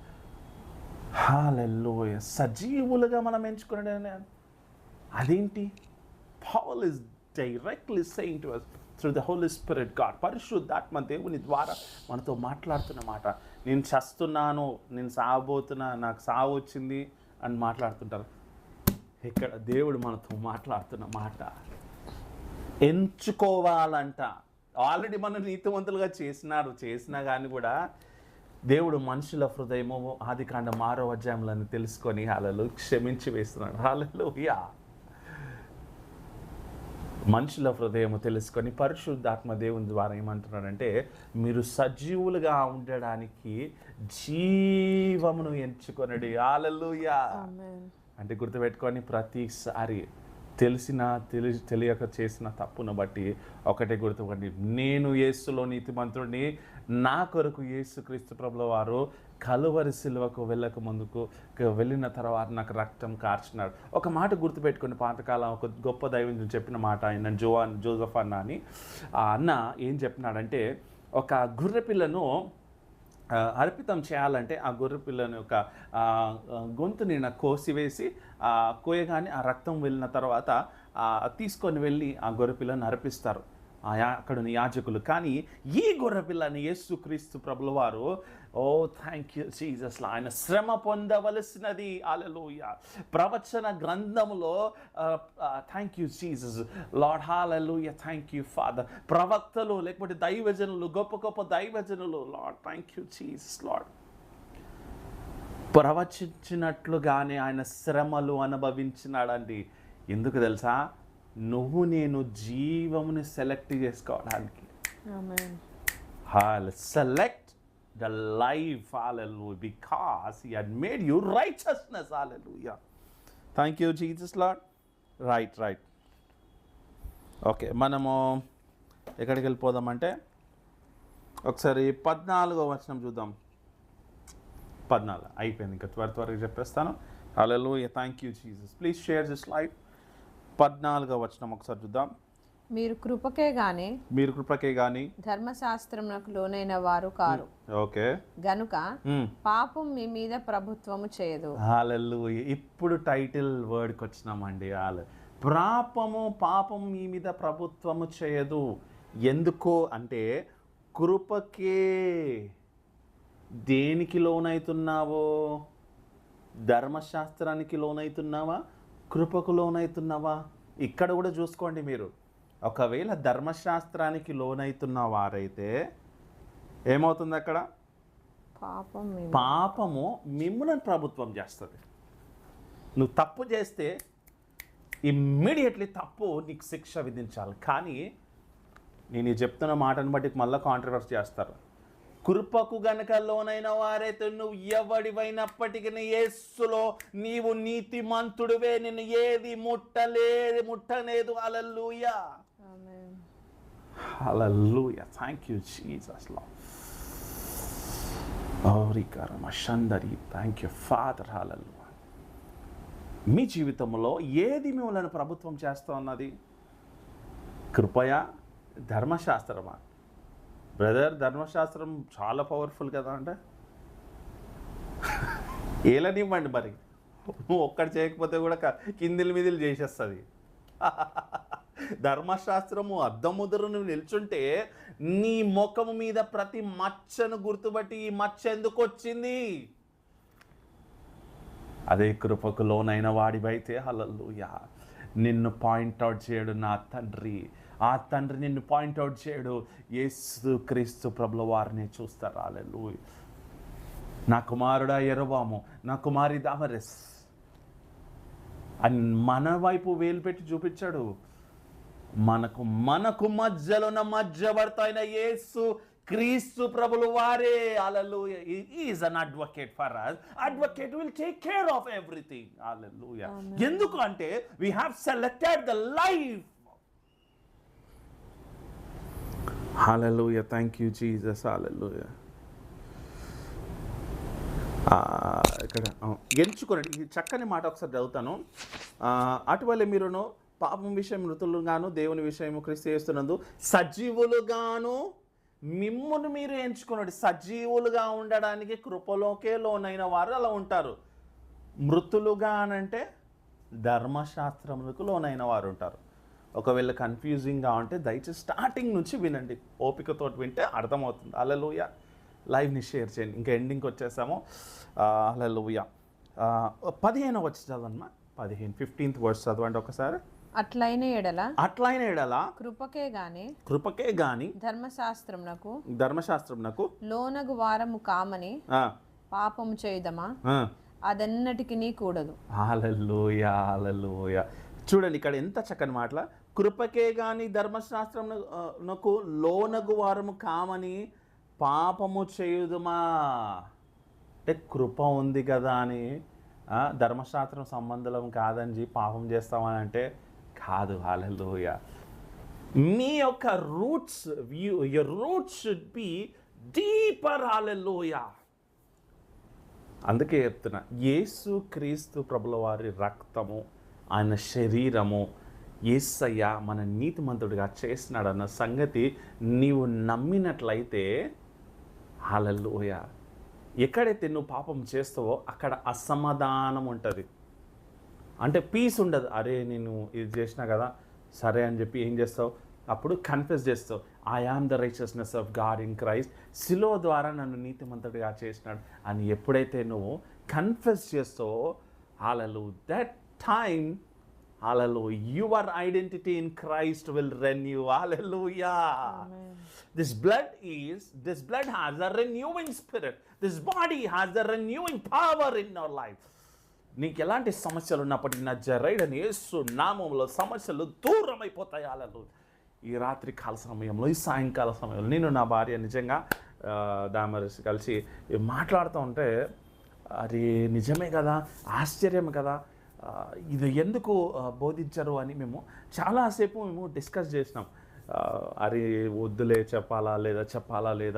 Hallelujah. సజీవులుగా మనం ఎంచుకునే అదేంటి? Paul is directly saying to us through the Holy Spirit, God, పరిశుద్ధాత్మ దేవుని ద్వారా మనతో మాట్లాడుతున్న మాట. నేను చస్తున్నాను, నేను సావబోతున్నా, నాకు సావు వచ్చింది అని మాట్లాడుతుంటారు. ఇక్కడ దేవుడు మనతో మాట్లాడుతున్న మాట ఎంచుకోవాలంట. ఆల్రెడీ మనం నీతివంతులుగా చేసినా కానీ కూడా దేవుడు మనుషుల హృదయము ఆదికాండం 6వ అధ్యాయంలో తెలుసుకొని హల్లెలూయా క్షమించి వేస్తున్నాడు. హల్లెలూయా. మనుషుల హృదయము తెలుసుకొని పరిశుద్ధాత్మ దేవుని ద్వారా ఏమంటున్నాడంటే, మీరు సజీవులుగా ఉండడానికి జీవమును ఎంచుకొనడి. హల్లెలూయా. అంటే గుర్తుపెట్టుకొని, ప్రతిసారి తెలియక చేసిన తప్పును బట్టి ఒకటే గుర్తుపెట్టుకోండి, నేను యేసులో నీతిమంతుడిని. నా కొరకు యేసుక్రీస్తు ప్రభుల వారు కలువరి సిలువకు వెళ్ళక ముందుకు వెళ్ళిన తర్వాత నాకు రక్తం కార్చినాడు. ఒక మాట గుర్తుపెట్టుకుని, పాతకాలం ఒక గొప్ప దైవజనుడు చెప్పిన మాట, ఆయన జోసెఫ్ అన్న అని. ఆ అన్న ఏం చెప్పినాడంటే, ఒక గొర్రెపిల్లను అర్పితం చేయాలంటే ఆ గొర్రెపిల్లని ఒక గొంతుని కోసివేసి కోయగానే ఆ రక్తం వెళ్ళిన తర్వాత తీసుకొని వెళ్ళి ఆ గొర్రెపిల్లను అర్పిస్తారు అక్కడున్న యాజకులు. కానీ ఈ గొర్రెపిల్లని యేసుక్రీస్తు ప్రభుల వారు, ఓ థ్యాంక్ యూ జీసస్, ఆయన శ్రమ పొందవలసినది. హల్లెలూయా. ప్రవచన గ్రంథములో thank you Jesus Lord, hallelujah, thank you Father, ప్రవక్తలు లేకపోతే దైవజనులు, గొప్ప గొప్ప దైవజనులు, Lord thank you Jesus Lord, ప్రవచించినట్లుగానే ఆయన శ్రమలు అనుభవించినాడండి. ఎందుకు తెలుసా? నువ్వు నేను జీవముని సెలెక్ట్ చేసుకోవడానికి. Select the life, hallelujah, because he had made you righteousness. Hallelujah. Thank you Jesus Lord. Right. Okay, మనము ఎక్కడికి వెళ్ళిపోదామంటే ఒకసారి 14వ వచనం చూద్దాం. 14 అయిపోయింది, ఇంకా త్వరగా చెప్పేస్తాను. Hallelujah. Thank you Jesus. Please share this life. 14వ వచనం ఒకసారి చూద్దాం. మీరు కృపకే గాని ధర్మశాస్త్రమునకు లోనైన వారు కారు. ఓకే, గనుక పాపం మీ మీద ప్రభుత్వము చేయదు. హల్లెలూయా. ఇప్పుడు టైటిల్ వర్డ్కి వచ్చినామండి. పాపం మీ మీద ప్రభుత్వము చేయదు. ఎందుకు అంటే, కృపకే. దేనికి లోనైతున్నావో? ధర్మశాస్త్రానికి లోనైతున్నావా? కృపకు లోనైతున్నావా? ఇక్కడ కూడా చూసుకోండి మీరు. ఒకవేళ ధర్మశాస్త్రానికి లోనైతున్న వారైతే ఏమవుతుంది అక్కడ? పాపము మిమ్మల్ని ప్రభుత్వం చేస్తుంది. నువ్వు తప్పు చేస్తే ఇమ్మీడియట్లీ తప్పు నీకు శిక్ష విధించాలి. కానీ నేను చెప్తున్న మాటను బట్టి మళ్ళీ కాంట్రవర్సీ చేస్తారు. కృపకు గనక లోనైన వారైతే నువ్వు ఎవడివైనప్పటికీ యేసులో నీవు నీతిమంతుడివే. నిన్ను ఏది ముట్టలేదు. Hallelujah. Hallelujah. Thank you Jesus Lord. Thank you Father. Hallelujah. మీ జీవితంలో ఏది మిమ్మల్ని ప్రభుత్వం చేస్తూ ఉన్నది? కృపయా? ధర్మశాస్త్రమా? బ్రదర్ ధర్మశాస్త్రం చాలా పవర్ఫుల్ కదా అంటే ఏలనివ్వండి మరి, నువ్వు ఒక్కటి చేయకపోతే కూడా కిందిలు మీదిలు చేసేస్తుంది. ధర్మశాస్త్రము అద్దముద్ర నువ్వు నిల్చుంటే నీ ముఖము మీద ప్రతి మచ్చను గుర్తుపట్టి ఈ మచ్చ ఎందుకు వచ్చింది, అదే కృపకు లోనైన వాడివైతే హల్లెలూయా నిన్ను పాయింట్అవుట్ చేయడు నా తండ్రి. ఆ తండ్రి నిన్ను పాయింట్అవుట్ చేయడు, యేసు క్రీస్తు ప్రభుల వారిని చూస్తారు. హల్లెలూయా. నా కుమారుడా యెరొబాము, నా కుమారి దామరెస్ అని మన వైపు వేలు పెట్టి చూపించాడు. మనకు మధ్యలోన మధ్యవర్త అయిన యేసు క్రీస్తు ప్రభులు వారే. హల్లెలూయా. He is an advocate for us. Advocate will take care of everything. Hallelujah. ఎందుకు అంటే we have selected the life. Hallelujah. Thank you Jesus. Hallelujah. ఇక్కడ ఎంచుకోండి. ఈ చక్కని మాట ఒకసారి చదువుతాను. అటువల్ల మీరును పాపం విషయం మృతులుగాను దేవుని విషయము క్రీస్తు యేసునందు సజీవులుగాను మిమ్మును మీరు ఎంచుకున్నాడు. సజీవులుగా ఉండడానికి కృపలోకే లోనైన వారు అలా ఉంటారు. మృతులుగా అనంటే ధర్మశాస్త్రములకు లోనైన వారు ఉంటారు. ఒకవేళ కన్ఫ్యూజింగ్గా ఉంటే దయచేసి స్టార్టింగ్ నుంచి వినండి, ఓపికతో వింటే అర్థమవుతుంది. హల్లెలూయా. లైవ్ని షేర్ చేయండి. ఇంకా ఎండింగ్కి వచ్చేసాము. హల్లెలూయా. 15వ వచ్చి చదవమ్మా. 15th వర్స్ చదవండి ఒకసారి. అట్లైన ఎడల కృపకే గాని ధర్మశాస్త్రమునకు లోనగు వారము కామని పాపము చేయుదమా అదెన్నటికి కూడదు. హల్లెలూయా. హల్లెలూయా. చూడండి ఇక్కడ ఎంత చక్కని మాటల, కృపకే గాని ధర్మశాస్త్రమునకు లోనగు వారము కామని పాపము చేయుదుమా. అంటే కృప ఉంది కదా అని ధర్మశాస్త్రం సంబంధం కాదని పాపం చేస్తామని అంటే కాదు. హల్లెలూయా. మీ యొక్క roots, your roots should be deeper. Hallelujah. అందుకే చెప్తున్నా, యేసు క్రీస్తు ప్రభుల వారి రక్తము, ఆయన శరీరము, యేసయ్య మన నీతిమంతుడిగా చేసినాడన్న సంగతి నీవు నమ్మినట్లయితే హల్లెలూయా, ఎక్కడైతే నువ్వు పాపం చేస్తావో అక్కడ అసమాధానం ఉంటుంది. అంటే పీస్ ఉండదు. అరే నేను ఇది చేసినా కదా సరే అని చెప్పి ఏం చేస్తావు, అప్పుడు కన్ఫెస్ చేస్తావు, I am the righteousness of God in Christ, సిలువ ద్వారా నన్ను నీతిమంతుడిగా చేసినాడు అని ఎప్పుడైతే నువ్వు కన్ఫెస్ చేస్తావో hallelujah, that time hallelujah, your identity in Christ will renew. Hallelujah. Amen. This blood has a renewing spirit. This body has a renewing power in our life. నీకు ఎలాంటి సమస్యలు ఉన్నప్పటికీ నజరేయుడైన యేసు నామములో సమస్యలు దూరం అయిపోతాయి. హల్లెలూయా. ఈ రాత్రి కాల సమయంలో, ఈ సాయంకాల సమయంలో నేను నా భార్య నిజంగా దామరసి కలిసి మాట్లాడుతూ ఉంటే అది నిజమే కదా, ఆశ్చర్యం కదా, ఇది ఎందుకు బోధించరు అని మేము చాలాసేపు డిస్కస్ చేసినాం. అరే వద్దులే చెప్పాలా లేదా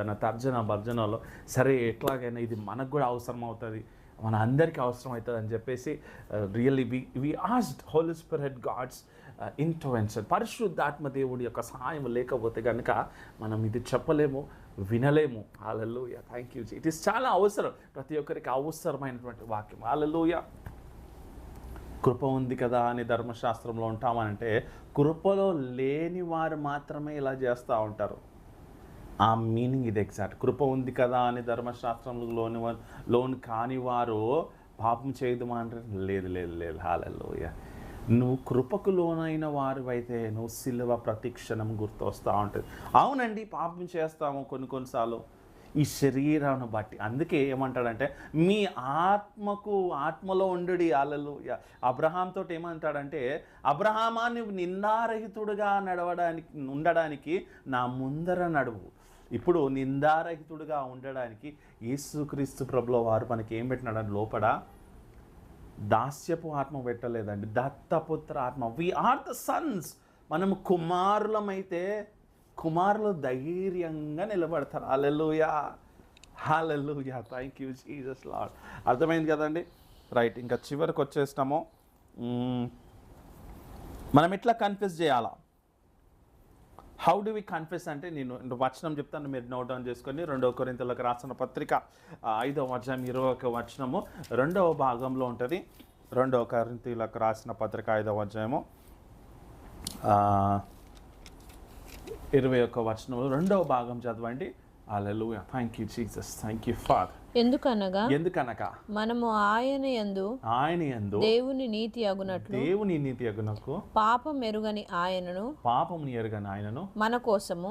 అన్న భర్జనలో సరే ఎట్లాగైనా ఇది మనకు కూడా అవసరం అవుతుంది, మన అందరికీ అవసరం అవుతుంది అని చెప్పేసి really we asked Holy Spirit God's intervention. పరిశుద్ధాత్మ దేవుడి యొక్క సహాయం లేకపోతే కనుక మనం ఇది చెప్పలేము, వినలేము. Hallelujah. Thank you. It is చాలా అవసరం, ప్రతి ఒక్కరికి అవసరమైనటువంటి వాక్యం. హల్లెలూయా. కృప ఉంది కదా అని ధర్మశాస్త్రంలో ఉంటామనంటే కృపలో లేని వారు మాత్రమే ఇలా చేస్తూ ఉంటారు. ఆ మీనింగ్ ఇది ఎగ్జాక్ట్. కృప ఉంది కదా అని ధర్మశాస్త్రంలో లోన్ కాని వారు పాపం చేయదుమా అంటే లేదు. హల్లెలూయా. నువ్వు కృపకు లోనైన వారు అయితే నువ్వు సిలువ ప్రతిక్షణం గుర్తు వస్తూ ఉంటుంది. అవునండి పాపం చేస్తాము కొన్నిసార్లు ఈ శరీరాన్ని బట్టి. అందుకే ఏమంటాడంటే మీ ఆత్మలో ఉండుడి. హల్లెలూయా. అబ్రహాంతో ఏమంటాడంటే, అబ్రహామా నువ్వు నిందారహితుడుగా ఉండడానికి నా ముందర నడువు. ఇప్పుడు నిందారహితుడుగా ఉండడానికి యేసుక్రీస్తు ప్రభుల వారు మనకి ఏం పెట్టినాడని లోపల దాస్యపు ఆత్మ పెట్టలేదండి, దత్తపుత్ర ఆత్మ. We are the sons. మనము కుమారులమైతే కుమారులు ధైర్యంగా నిలబడతారు. Hallelujah. Hallelujah. Thank you Jesus Lord. అర్థమైంది కదండి. రైట్, ఇంకా చివరికి వచ్చేస్తాము. మనం ఎట్లా కన్ఫెస్ చేయాలా? హౌ డు వి కన్ఫెస్ అంటే నేను వచనం చెప్తాను, మీరు నోట్ డౌన్ చేసుకొని 2 కొరింథీయులకు రాసిన పత్రిక 5వ అధ్యాయం 21వ వచనము 2వ భాగంలో ఉంటుంది. 2 కొరింథీయులకు రాసిన పత్రిక 5వ అధ్యాయము 21వ వచనంలో 2వ భాగం చదవండి. Hallelujah, thank you Jesus, thank you Father. ఎందుకనగా మనము ఆయన యందు దేవుని నీతి అగునట్లు పాపం ఎరుగని ఆయనను మన కోసము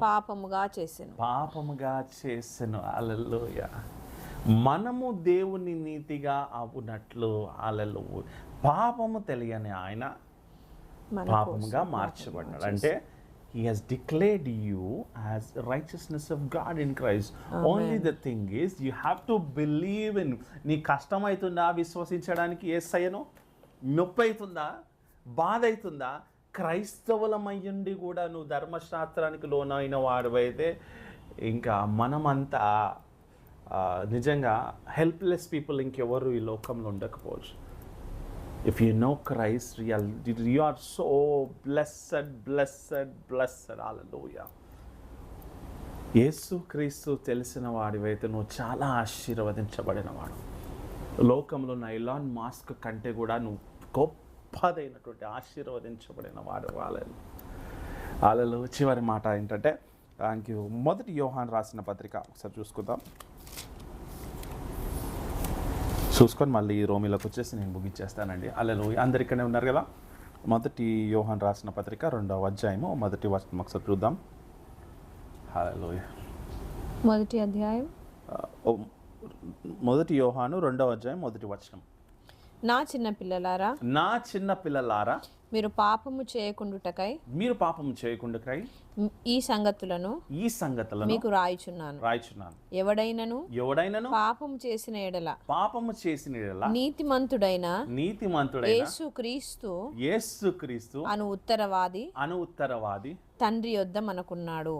పాపముగా చేసెను. హల్లెలూయా. మనము దేవుని నీతిగా అగునట్లు, హల్లెలూయా, పాపము తెలియని ఆయన పాపముగా మార్చబడినాడు. అంటే He has declared you as righteousness of God in Christ. Amen. Only the thing is, you have to believe in. నీ కష్టం అవుతుందా విశ్వసించడానికి? యేసయ్యను నొప్పి అవుతుందా, బాధ అవుతుందా? క్రైస్తవులమయ్యుండి కూడా నువ్వు ధర్మశాస్త్రానికి లోనైన వాడివైతే ఇంకా మనమంతా నిజంగా హెల్ప్లెస్ పీపుల్ ఇంకెవరు ఈ లోకంలో ఉండకపోవచ్చు. If you know Christ, you are so blessed. Hallelujah. యేసు క్రీస్తు తెలిసిన వాడివైతే నువ్వు చాలా ఆశీర్వదించబడిన వాడు. లోకంలో ఉన్న ఎలాన్ మాస్క్ కంటే కూడా నువ్వు గొప్పదైనటువంటి ఆశీర్వదించబడిన వాడు. వాళ్ళలో చివరి మాట ఏంటంటే, థ్యాంక్ యూ, 1 యోహాను రాసిన పత్రిక ఒకసారి చూసుకొని మళ్ళీ రోమిలోకి వచ్చేసి నేను ముగించేస్తానండి. హల్లెలూయా. అందరు ఇక్కడే ఉన్నారు కదా. 1 యోహాను రాసిన పత్రిక 2వ అధ్యాయము 1వ వచనం ఒకసారి చూద్దాం. హల్లెలూయా. 1వ అధ్యాయం 1 యోహాను 2వ అధ్యాయం 1వ వచనం. నా చిన్న పిల్లలారా మీరు పాపము చేయకుండుటకై ఈ సంగతులను మీకు రాయుచున్నాను. ఎవడైనను పాపము చేసిన ఎడల నీతిమంతుడైన యేసుక్రీస్తు అను ఉత్తరవాది తండ్రి యొద్ద మనకున్నాడు.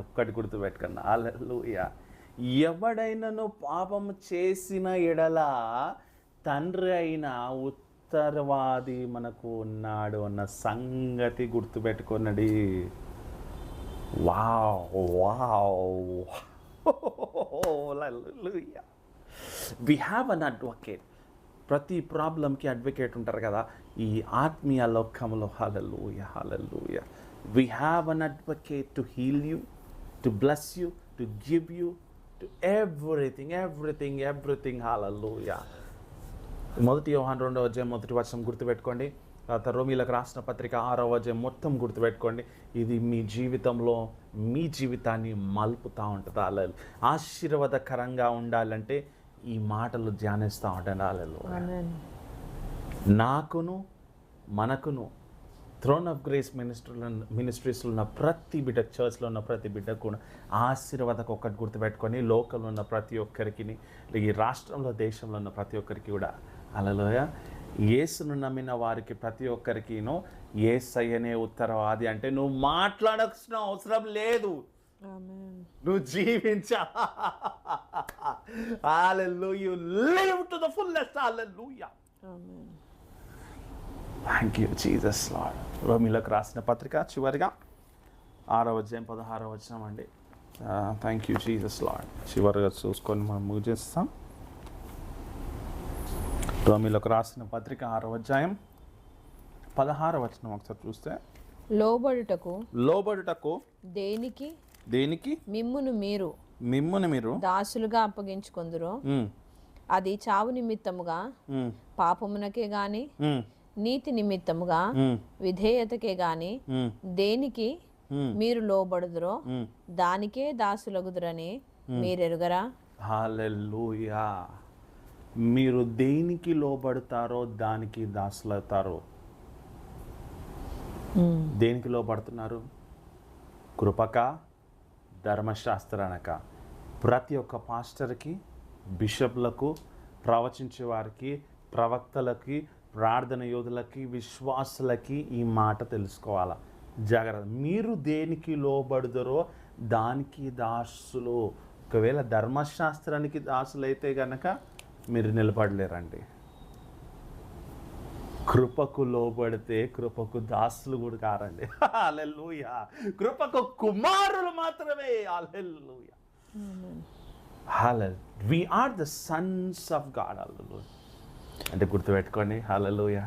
ఒక్కటి గుర్తు పెట్టుకున్నా. హల్లెలూయా. ఎవడైనను పాపము చేసిన ఎడల తండ్రి అయిన ఉత్తరవాది మనకు ఉన్నాడు అన్న సంగతి గుర్తుపెట్టుకున్నది. వి హ్యావ్ అన్ అడ్వకేట్. ప్రతి ప్రాబ్లంకి అడ్వకేట్ ఉంటారు కదా ఈ ఆత్మీయ లోకంలో. Hallelujah, hallelujah. We have an advocate to heal you, to bless you, to give you, to everything. Hallelujah. 1 యోహాను 2వ అధ్యాయం 1వ వచనం గుర్తుపెట్టుకోండి. తర్వాత రోమీలకు రాసిన పత్రిక 6వ అధ్యాయం మొత్తం గుర్తుపెట్టుకోండి. ఇది మీ జీవితంలో మీ జీవితాన్ని మలుపుతూ ఉంటుంది. హల్లెలూయా. ఆశీర్వాదకరంగా ఉండాలంటే ఈ మాటలు ధ్యానిస్తూ ఉంటాను. హల్లెలూయా. నాకును మనకును థ్రోన్ ఆఫ్ గ్రేస్ మినిస్ట్రీస్లో ఉన్న ప్రతి బిడ్డ, చర్చ్లో ఉన్న ప్రతి బిడ్డకు కూడా ఆశీర్వాదకు ఒక్కటి గుర్తుపెట్టుకొని లోకంలో ఉన్న ప్రతి ఒక్కరికి, ఈ రాష్ట్రంలో దేశంలో ఉన్న ప్రతి ఒక్కరికి కూడా హల్లెలూయా, యేసును నమ్మిన వారికి ప్రతి ఒక్కరికినో యేసయ్యనే ఉత్తరవాది. అంటే నువ్వు మాట్లాడాల్సిన అవసరం లేదు, నువ్వు జీవించా. Hallelujah. You live to the fullest. Hallelujah. Thank you Jesus Lord. రోమీలకు రాసిన పత్రిక చివరిగా 6వ అధ్యాయం 16వ వచనం అండి. Thank you Jesus Lord. చివరిగా చూసుకొని మనం ముగిస్తాం. రోమీలకు రాసిన పత్రిక 6వ అధ్యాయం 16వ వచనం ఒకసారి చూస్తే, లోబడుటకు దేనికి మిమ్మును మీరు దాసులుగా అప్పగించుకొందురో అది చావు నిమిత్తముగా పాపమునకే గాని నీతి నిమిత్తముగా విధేయతకే గాని దేనికి మీరు లోబడుదురో దానికే దాసులగుదురని మీరెరుగరా? హల్లెలూయా. మీరు దేనికి లోబడతారో దానికి దాసులవుతారు. దేనికి లోబడుతున్నారు? కృపక, ధర్మశాస్త్రానక? ప్రతి ఒక్క పాస్టర్కి, బిషప్లకు, ప్రవచించే వారికి, ప్రవక్తలకి, ప్రార్థన యోధులకి, విశ్వాసులకి ఈ మాట తెలుసుకోవాలా. జాగ్రత్త. మీరు దేనికి లోబడుదరో దానికి దాసులు. ఒకవేళ ధర్మశాస్త్రానికి దాసులైతే గనక మీరు నిలబడలేరండి. కృపకు లోబడితే కృపకు దాసులు కూడా కారండి. హల్లెలూయా. కృపకు కుమారులు మాత్రమే. Hallelujah. Hallelujah. We are the sons of God. Hallelujah. అంటే గుర్తుపెట్టుకోండి, హల్లెలూయా,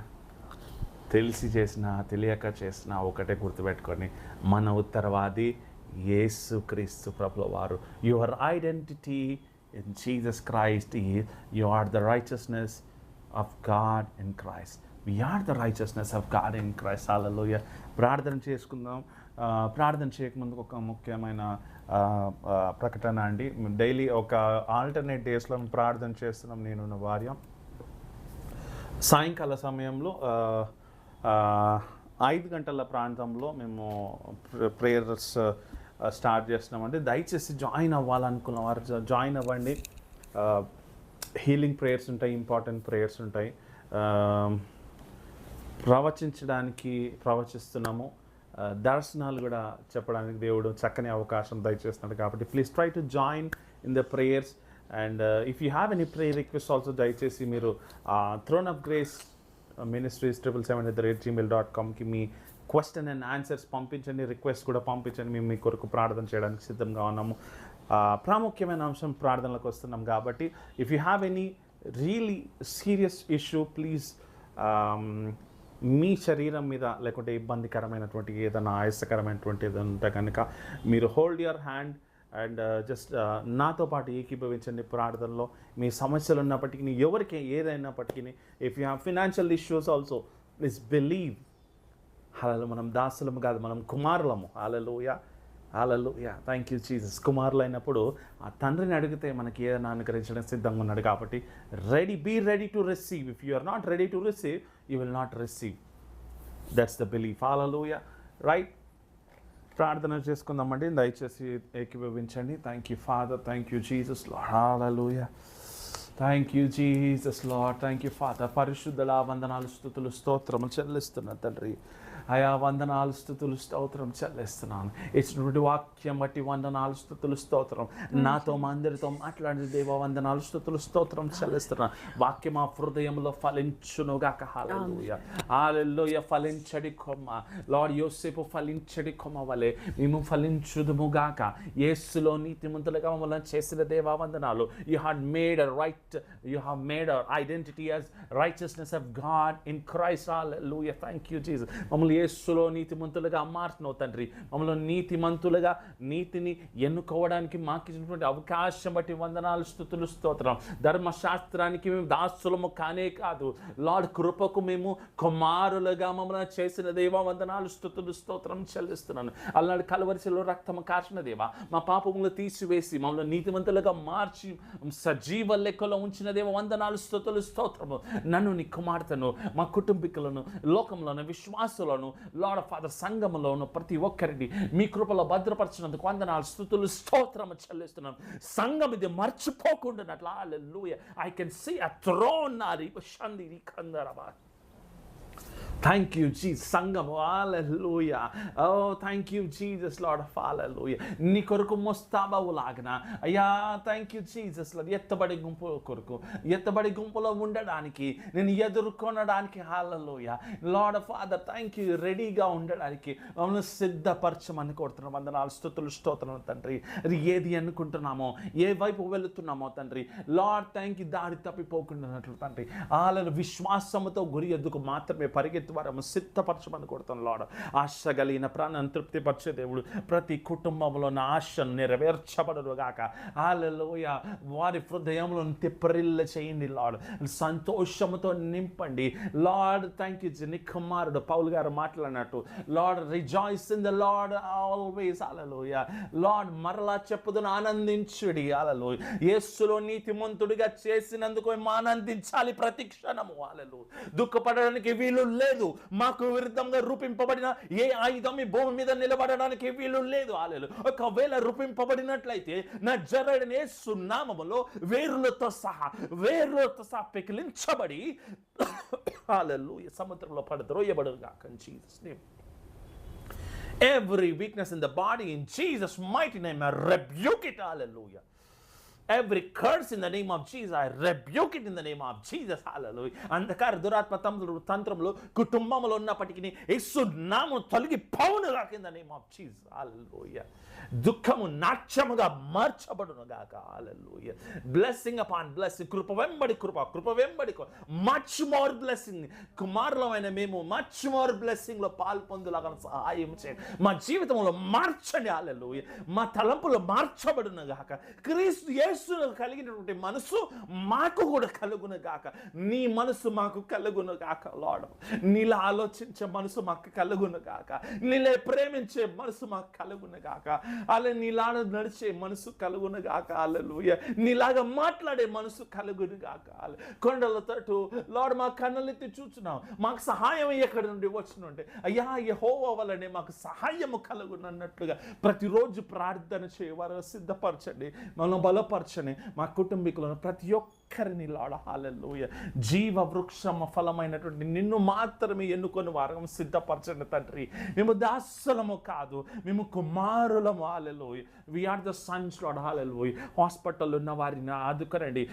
తెలిసి చేసినా తెలియక చేసినా ఒకటే గుర్తుపెట్టుకోండి, మన ఉత్తరవాది యేసుక్రీస్తు ప్రభుల వారు. Your identity in Jesus Christ, you are the righteousness of God in Christ. We are the righteousness of God in Christ. Hallelujah. ప్రార్థన చేసుకుందాం. ప్రార్థన చేయకముందు ఒక ముఖ్యమైన ప్రకటన అండి. డైలీ ఒక ఆల్టర్నేట్ డేస్లో ప్రార్థన చేస్తున్నాం నేను నా భార్య. సాయంకాల సమయంలో 5 గంటల ప్రాంతంలో మేము ప్రేయర్స్ స్టార్ట్ చేస్తున్నామండి. దయచేసి జాయిన్ అవ్వాలనుకున్న వారు జాయిన్ అవ్వండి. హీలింగ్ ప్రేయర్స్ ఉంటాయి, ఇంపార్టెంట్ ప్రేయర్స్ ఉంటాయి. ప్రవచిస్తున్నాము. దర్శనాలు కూడా చెప్పడానికి దేవుడు చక్కని అవకాశం దయచేస్తున్నాడు. కాబట్టి please try to join in the prayers. And if you have any prayer request also దయచేసి మీరు థ్రోన్ ఆఫ్ గ్రేస్ మినిస్ట్రీస్ 777@gmail.comకి మీ క్వశ్చన్ అండ్ ఆన్సర్స్ పంపించండి, రిక్వెస్ట్ కూడా పంపించండి. మేము మీ కొరకు ప్రార్థన చేయడానికి సిద్ధంగా ఉన్నాము. ప్రాముఖ్యమైన అంశం ప్రార్థనలకు వస్తున్నాం కాబట్టి if you have any really serious issue, please మీ శరీరం మీద లేకుంటే ఇబ్బందికరమైనటువంటి ఏదైనా ఆయాసకరమైనటువంటి ఏదైనా ఉంటే కనుక మీరు hold your hand and just నాతో పాటు ఏకీభవించండి ప్రార్థనలో. మీ సమస్యలు ఉన్నప్పటికీ, ఎవరికి ఏదైనప్పటికీ, if you have financial issues also, please believe. Hallelujah. మనం దాసులము కాదు, మనం కుమారులము. Hallelujah. Hallelujah. Thank you Jesus. కుమారులు అయినప్పుడు ఆ తండ్రిని అడిగితే మనకి ఏదైనా అనుగ్రహించడం సిద్ధంగా ఉన్నాడు. కాబట్టి be ready to receive. If you are not ready to receive, you will not receive. That's the belief. Hallelujah. Right. ప్రార్థన చేసుకుందామండి. దయచేసి ఏకీభవించండి. Thank you Father, thank you Jesus Lord. Hallelujah. Thank you Jesus Lord, thank you Father. పరిశుద్ధుల వందనాలు స్తుతులు స్తోత్రము చెల్లిస్తున్నా తండ్రి. అయా వందనాలు స్తుతులు స్తోత్రం చెల్లిస్తున్నాను. ఇచ్చినటువంటి వాక్యం బట్టి వందనాలు స్తుతులు స్తోత్రం. నాతో మా అందరితో మాట్లాడిన దేవ వందనాలు స్తుతులు స్తోత్రం చెల్లిస్తున్నాను. వాక్యం మా హృదయంలో ఫలించునుగాక. హల్లెలూయా. హల్లెలూయా. ఫలించడి కొమ్మ లార్డ్ యోసేపు ఫలించడి కొమ్మ వలె మేము ఫలించుదుముగాక. యేసులో నీతిమంతులుగా మమ్మల్ని చేసిన దేవా వందనాలు. You had made a right, you have made our identity as righteousness of God in Christ. Hallelujah. Thank you Jesus. మమ్మల్ని యేసులో నీతిమంతులుగా మార్చినావు తండ్రి. మమ్మల్ని నీతిమంతులుగా నీతిని ఎన్నుకోవడానికి మాకు ఇచ్చినటువంటి అవకాశం బట్టి వందనాలు స్తుతులు స్తోత్రం. ధర్మశాస్త్రానికి మేము దాసులము కానే కాదు లార్డ్, కృపకు మేము కుమారులుగా మమ్మల్ని చేసిన దేవా వందనాలు స్తుతులు స్తోత్రం చెల్లిస్తున్నాను. అల్లాడు కలవరిశిలో రక్తము కార్చిన దేవా, మా పాపములు తీసివేసి మమ్మల్ని నీతిమంతులుగా మార్చి సజీవ లెక్కలో ఉంచిన దేవ వందనాలు స్తుతులు స్తోత్రము. నన్ను నీ కుమార్తెను, మా కుటుంబీకులను, లోకంలోను విశ్వాసులను, లార్డ్ ఫాదర్ సంఘములోను ప్రతి ఒక్కరిని మీ కృపలో భద్రపరిచినందుకు వందనాలు స్తుతులు స్తోత్రము చెల్లిస్తున్నాను. సంఘం ఇది మర్చిపోకుండానట్లా. హల్లెలూయా. I can see a throne ari shandiri kandaraba. Thank you, Jesus. సంఘము. Hallelujah. Oh thank you Jesus Lord. Hallelujah. నీ కొరకు ముస్తాబవు లాగన అయ్యా. Thank you Jesus Lord. ఎత్తబడి గుంపు కొరకు, ఎత్తబడి గుంపులో ఉండడానికి, నేను ఎదుర్కొనడానికి. Hallelujah. Lord Father thank you. రెడీగా ఉండడానికి మమ్మల్ని సిద్ధపరచమని కోరుతున్నాం. వందనాలు స్తుతులు స్తోత్రం తండ్రి. అది ఏది అనుకుంటున్నామో, ఏ వైపు వెళుతున్నామో తండ్రి, లార్డ్ థ్యాంక్ యూ. దారి తప్పిపోకుండానట్లు తండ్రి. వాళ్ళ విశ్వాసముతో గురి ఎద్దుకు మాత్రమే పరిగెత్తి వారము సిద్ధపరచమని కొడతాం లార్డ్. ఆశ కలిగిన ప్రాణాన్ని తృప్తిపరిచే దేవుడు ప్రతి కుటుంబంలో నా ఆశను నెరవేర్చబడుగాక. హల్లెలూయా. వారి హృదయంలో తెప్పరిల్ల చేయండి లార్డ్. సంతోషముతో నింపండి లార్డ్. Thank you. నీ కుమారుడు పౌలు గారు మాట్లాడినట్టు lord, rejoice in the lord always. Hallelujah. Lord మరలా చెప్పుదును, ఆనందించుడి. హల్లెలూయా. యేసులో నీతిమంతుడిగా చేసినందుకు మేము ఆనందించాలి ప్రతి క్షణము. హల్లెలూయా. దుఃఖపడడానికి వీలు లేదు. మాకు విరుద్ధంగా రూపింపబడిన ఏ ఆయుధం ఈ భూమి మీద నిలబడడానికి వీలు లేదు. హల్లెలూయా. ఒకవేళ రూపింపబడినట్లయితే నజరేయుడైన యేసు నామములో వేరులతో సహా పెకిలించబడి హల్లెలూయా సముద్రంలో పడద్రోయబడుగాక. In Jesus name. Every weakness in the body, in Jesus' mighty name, I rebuke it. Hallelujah. Every curse in the name of Jesus, I rebuke it in the name of Jesus. Hallelujah. అంధకార దురాత్మ తంత్రములు కుటుంబంలో ఉన్నప్పటికీ యేసు నామమున తొలగిపోవును గాక in the name of Jesus. Hallelujah. దుఃఖము నాట్యముగా మార్చబడును గాక. Hallelujah. Blessing upon blessing, కృప వెంబడి మచ్ మోర్ బ్లెస్సింగ్. కుమారులమైన మేము మచ్ మోర్ బ్లెస్సింగ్ లో పాల్పొందులాగా సహాయం చేయండి. మా జీవితంలో మార్చండి. హల్లెలూయా. మా తలంపులు మార్చబడును గాక. క్రీస్తు యేసును కలిగినటువంటి మనసు మాకు కూడా కలుగును గాక. నీ మనసు మాకు కలుగును గాక లార్డ్. నీలా ఆలోచించే మనసు మాకు కలుగును గాక. నీలా ప్రేమించే మనసు మాకు కలుగును గాక. అలా నీలా నడిచే మనసు కలుగును గాక. హల్లెలూయా. నీలాగా మాట్లాడే మనసు కలుగును గాక. కొండల తట్టు లార్డ్ మా కన్నులెత్తి చూస్తున్నాం. మాకు సహాయం ఎక్కడి నుండి వచ్చినంటే అయ్యా యెహోవా వలనే మాకు సహాయము కలుగునన్నట్లుగా ప్రతిరోజు ప్రార్థన చేయవారు సిద్ధపరచండి. మనం బలపరచండి. మా కుటుంబీకులను ప్రతి ఒక్కరిని లార్డ్ హల్లెలూయా జీవ వృక్షమ ఫలమైనటువంటి నిన్ను మాత్రమే ఎన్నుకొని వారం సిద్ధపరచండి తండ్రి. మేము దాసులము కాదు, మేము కుమారులము. Hallelujah. We are the sons Lord hallelujah. హాస్పిటల్లో ఉన్న వారిని ఆదుకోనండి.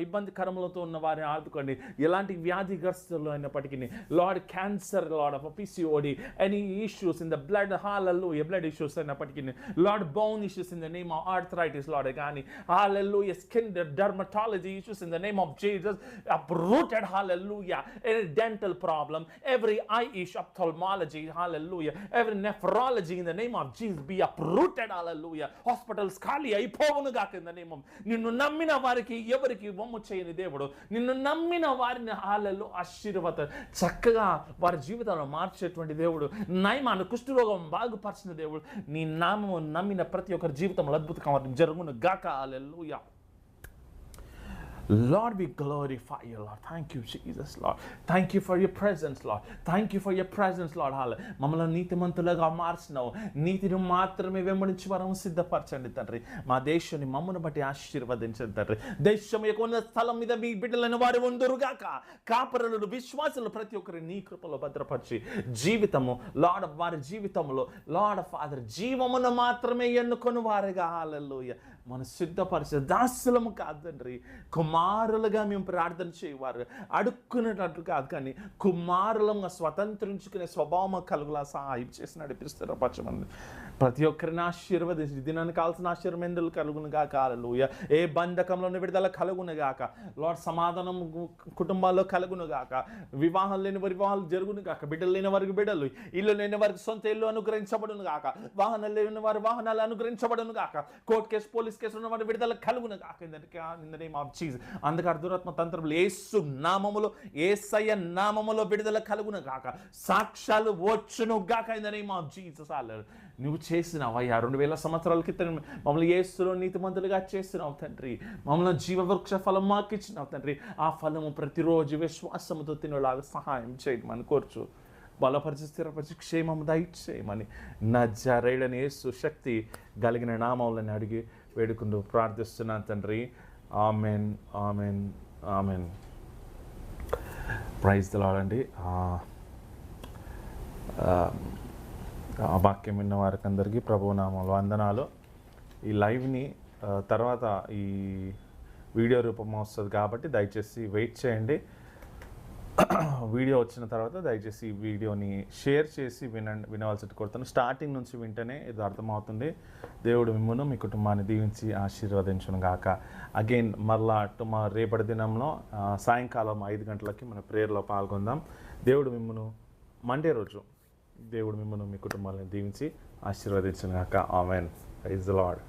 ఇబ్బందికరములతో ఉన్న వారిని ఆదుకోండి. ఎలాంటి వ్యాధిగ్రస్తులు అయినప్పటికీ Lord cancer Lord of PCOD any issues in the blood hallelujah blood issues అయినప్పటికీ Lord bone issues in the name of arthritis Lord కానీ hallelujah skin dermatology issues in the name of Jesus uprooted. Hallelujah. Any dental problem, every eye issue, ophthalmology, hallelujah, every nephrology in the name of Jesus be uprooted. Hallelujah. Hospitals ఖాళీ అయిపోవును గాక in the name of నిన్ను నమ్మిన వారికి ఎవరికి వమ్ము చేయని దేవుడు. నిన్ను నమ్మిన వారిని హల్లెలూయా ఆశీర్వాద చక్కగా వారి జీవితాలను మార్చేటువంటి దేవుడు. నయమాను కుష్ఠరోగం బాగుపరిచిన దేవుడు. నీ నామము నమ్మిన ప్రతి ఒక్కరి జీవితంలో అద్భుతంగా జరుగును గాక. హల్లెలూయా. Lord, we glorify you, Lord. Thank you, Jesus, Lord. Thank you for your presence, Lord. Thank you for your presence, Lord. Hallelujah. మమ్మల్ని నీతిమంతులుగా మార్చినావు. నీతిని మాత్రమే వెంబడించి వరం సిద్ధపరచండి తండ్రి. మా దేశాన్ని మమ్మల్ని బట్టి ఆశీర్వదించండి తండ్రి. దేశం యొక్క ఉన్న స్థలం మీద మీ బిడ్డలైన వారు ఉందురుగాక. కాపరులు విశ్వాసులు ప్రతి ఒక్కరి నీ కృపలో భద్రపరిచి జీవితము లార్డ్ వారి జీవితంలో లార్డ్ ఫాదర్ జీవమును మాత్రమే ఎన్నుకొని వారుగా హల్లెలూయా మనం సిద్ధపరిచే దాసులము కాదు తండ్రి. కుమారులుగా మేము ప్రార్థన చేయవారు అడుక్కునేటట్లు కాదు, కానీ కుమారులంగా స్వతంత్రించుకునే స్వభావం కలుగులా సహాయం చేసి నడిపిస్తారు పచ్చమంది. ప్రతి ఒక్కరిని ఆశీర్వదించి దినానికి కావాల్సిన ఆశీర్వెందులు కలుగును గాక. హల్లెలూయా. ఏ బంధకంలోని విడుదల కలుగును గాక. లార్డ్ సమాధానం కుటుంబాల్లో కలుగును గాక. వివాహం లేని వారి వివాహాలు జరుగును గాక. బిడ్డలు లేని వారికి బిడ్డలు, ఇల్లు లేని వారికి సొంత ఇల్లు అనుగ్రహించబడును గాక. వాహనాలు లేని వారి వాహనాలు అనుగ్రహించబడును గాక. కోర్టు కేసు పోలీస్ కేసు ఉన్న వారి విడుదల కలుగును గాక. In the name of Jesus. అందుకని దురాత్మ తంత్రములు యేసు నామములో యేసయ్య నామములో విడుదల కలుగును గాక. సాక్ష్యాలు వచ్చును గాక. In the name of Jesus. Hallelujah. నువ్వు చేసినావు అయ్యా 2000 సంవత్సరాల క్రితం మమ్మల్ని యేసులో నీతిమంతులుగా చేసినావు తండ్రి. మమ్మల్ని జీవవృక్ష ఫలం మాకు ఇచ్చినావు తండ్రి. ఆ ఫలము ప్రతిరోజు విశ్వాసముతో తినేలాగా సహాయం చేయమని కోరుచు. బలపరిచి స్థిరపరిచి క్షేమం దయచేయమని నజరేయుడైన యేసు శక్తి కలిగిన నామములను అడిగి వేడుకుంటూ ప్రార్థిస్తున్నాను తండ్రి. Amen amen amen. Praise the Lord అండి. ఆ వాక్యం విన్న వారికి అందరికీ ప్రభువు నామములో వందనాలు. ఈ లైవ్ని తర్వాత ఈ వీడియో రూపంలో వస్తుంది కాబట్టి దయచేసి వెయిట్ చేయండి. వీడియో వచ్చిన తర్వాత దయచేసి ఈ వీడియోని షేర్ చేసి వినవలసి కోరుతాను. స్టార్టింగ్ నుంచి వింటేనే ఇది అర్థమవుతుంది. దేవుడు మిమ్మల్ని మీ కుటుంబాన్ని దీవించి ఆశీర్వదించును గాక. అగైన్ మరలా రేపటి దినంలో సాయంకాలం 5 గంటలకి మన ప్రేయర్లో పాల్గొందాం. దేవుడు మిమ్మల్ని మండే రోజు దేవుడు మిమ్మల్ని మీ కుటుంబాలను దీవించి ఆశీర్వదించును గాక. ఆమెన్. Praise the lord.